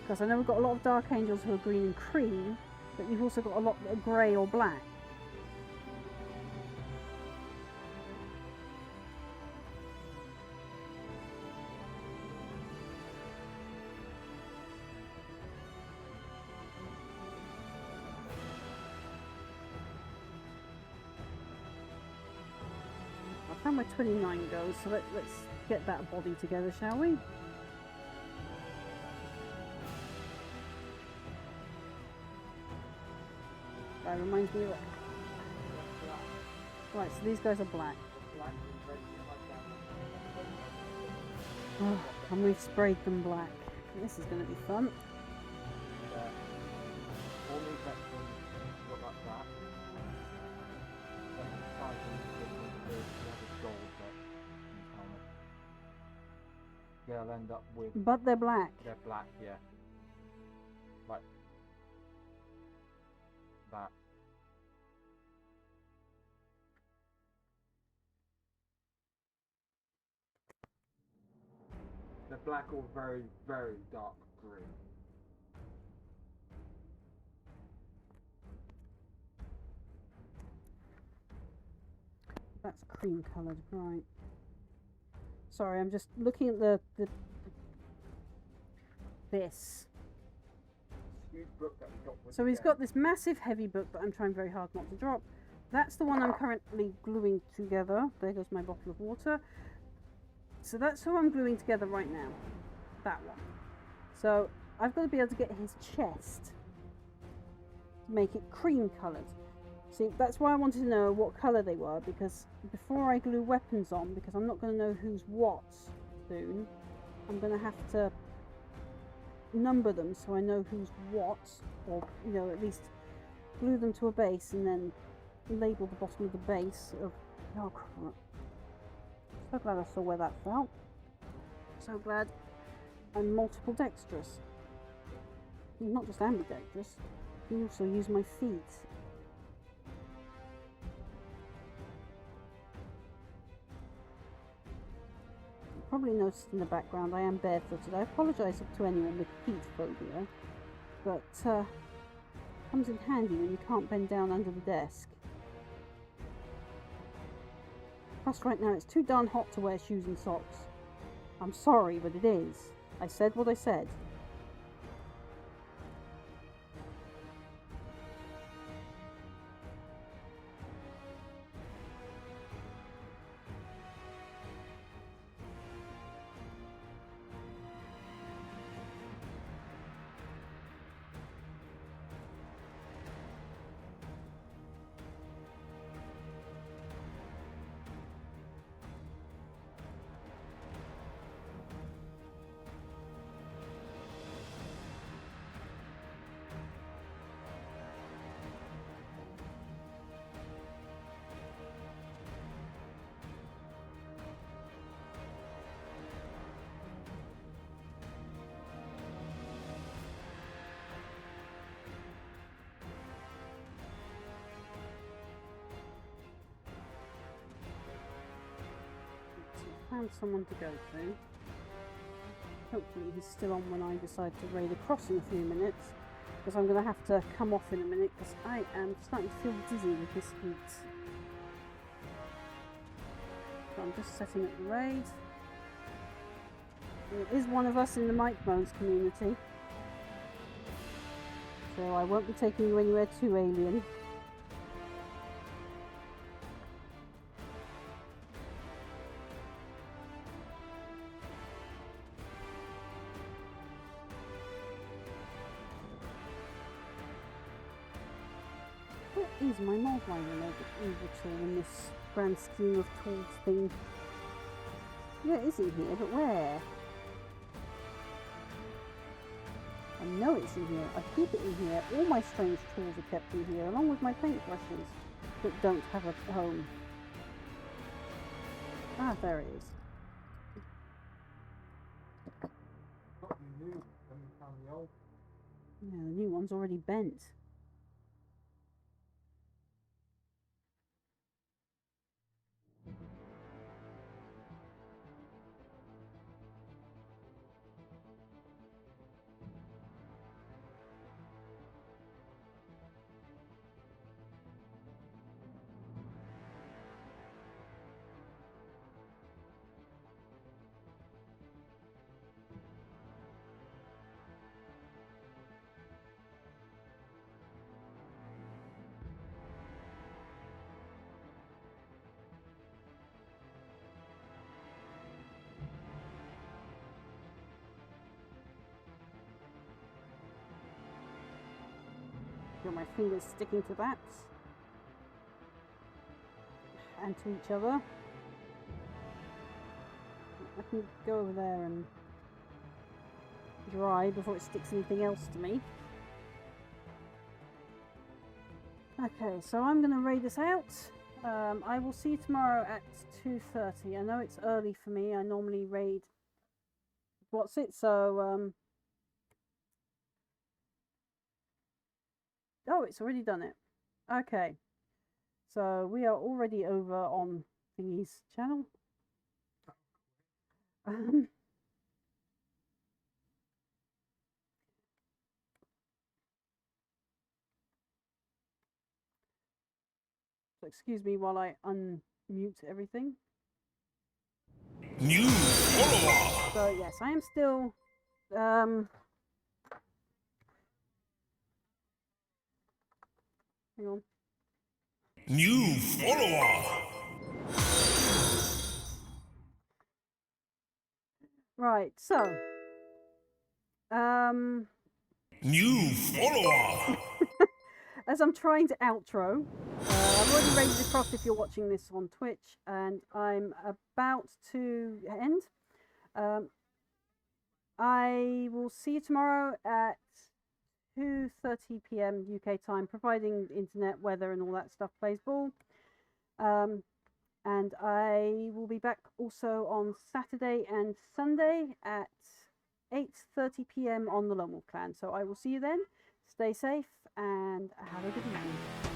Because I know we've got a lot of Dark Angels who are green and cream, but you've also got a lot that are grey or black. I found where 29 goes, so let's get that body together, shall we? That reminds me of... Right, so these guys are black. Oh, and we've sprayed them black. This is going to be fun. They'll end up with... But they're black. They're black, yeah. Like that. They're black or very, very dark green. That's cream coloured, right. Sorry, I'm just looking at the this. Huge book that we got with So he's got this massive heavy book that I'm trying very hard not to drop. That's the one I'm currently gluing together. There goes my bottle of water. So that's who I'm gluing together right now. That one. So I've got to be able to get his chest to make it cream coloured. See, that's why I wanted to know what colour they were, because before I glue weapons on, because I'm not going to know who's what soon, I'm going to have to number them so I know who's what, or, you know, at least glue them to a base and then label the bottom of the base of... Oh, crap. So glad I saw where that fell. So glad I'm multiple dexterous. Not just ambidextrous, I can also use my feet. You probably noticed in the background I am barefooted. I apologise to anyone with feet phobia, but comes in handy when you can't bend down under the desk. Plus right now it's too darn hot to wear shoes and socks. I'm sorry, but it is. I said what I said. Found someone to go to. Hopefully he's still on when I decide to raid across in a few minutes, because I'm going to have to come off in a minute because I am starting to feel dizzy with this heat. So I'm just setting up the raid. There is one of us in the Mike Bones community, so I won't be taking you anywhere too alien. Is my multiplier evil tool in this grand scheme of tools thing? Yeah, it is in here, but where? I know it's in here. I keep it in here. All my strange tools are kept in here, along with my paintbrushes that don't have a home. Ah, there it is. Yeah, the new one's already bent. Got my fingers sticking to that and to each other. I can go over there and dry before it sticks anything else to me. Okay, so I'm going to raid this out. I will see you tomorrow at 2:30. I know it's early for me. I normally raid. What's it? So oh, it's already done it. Okay. So we are already over on Thingy's channel. So excuse me while I unmute everything. New follower. So yes, I am still hang on. New follower. Right, so New follower. as I'm trying to outro, I've already raided across if you're watching this on Twitch, and I'm about to end. I will see you tomorrow at 2:30 p.m. UK time, providing internet, weather, and all that stuff plays ball. And I will be back also on Saturday and Sunday at 8:30 p.m. on the Lone Wolf Clan. So I will see you then. Stay safe and have a good evening.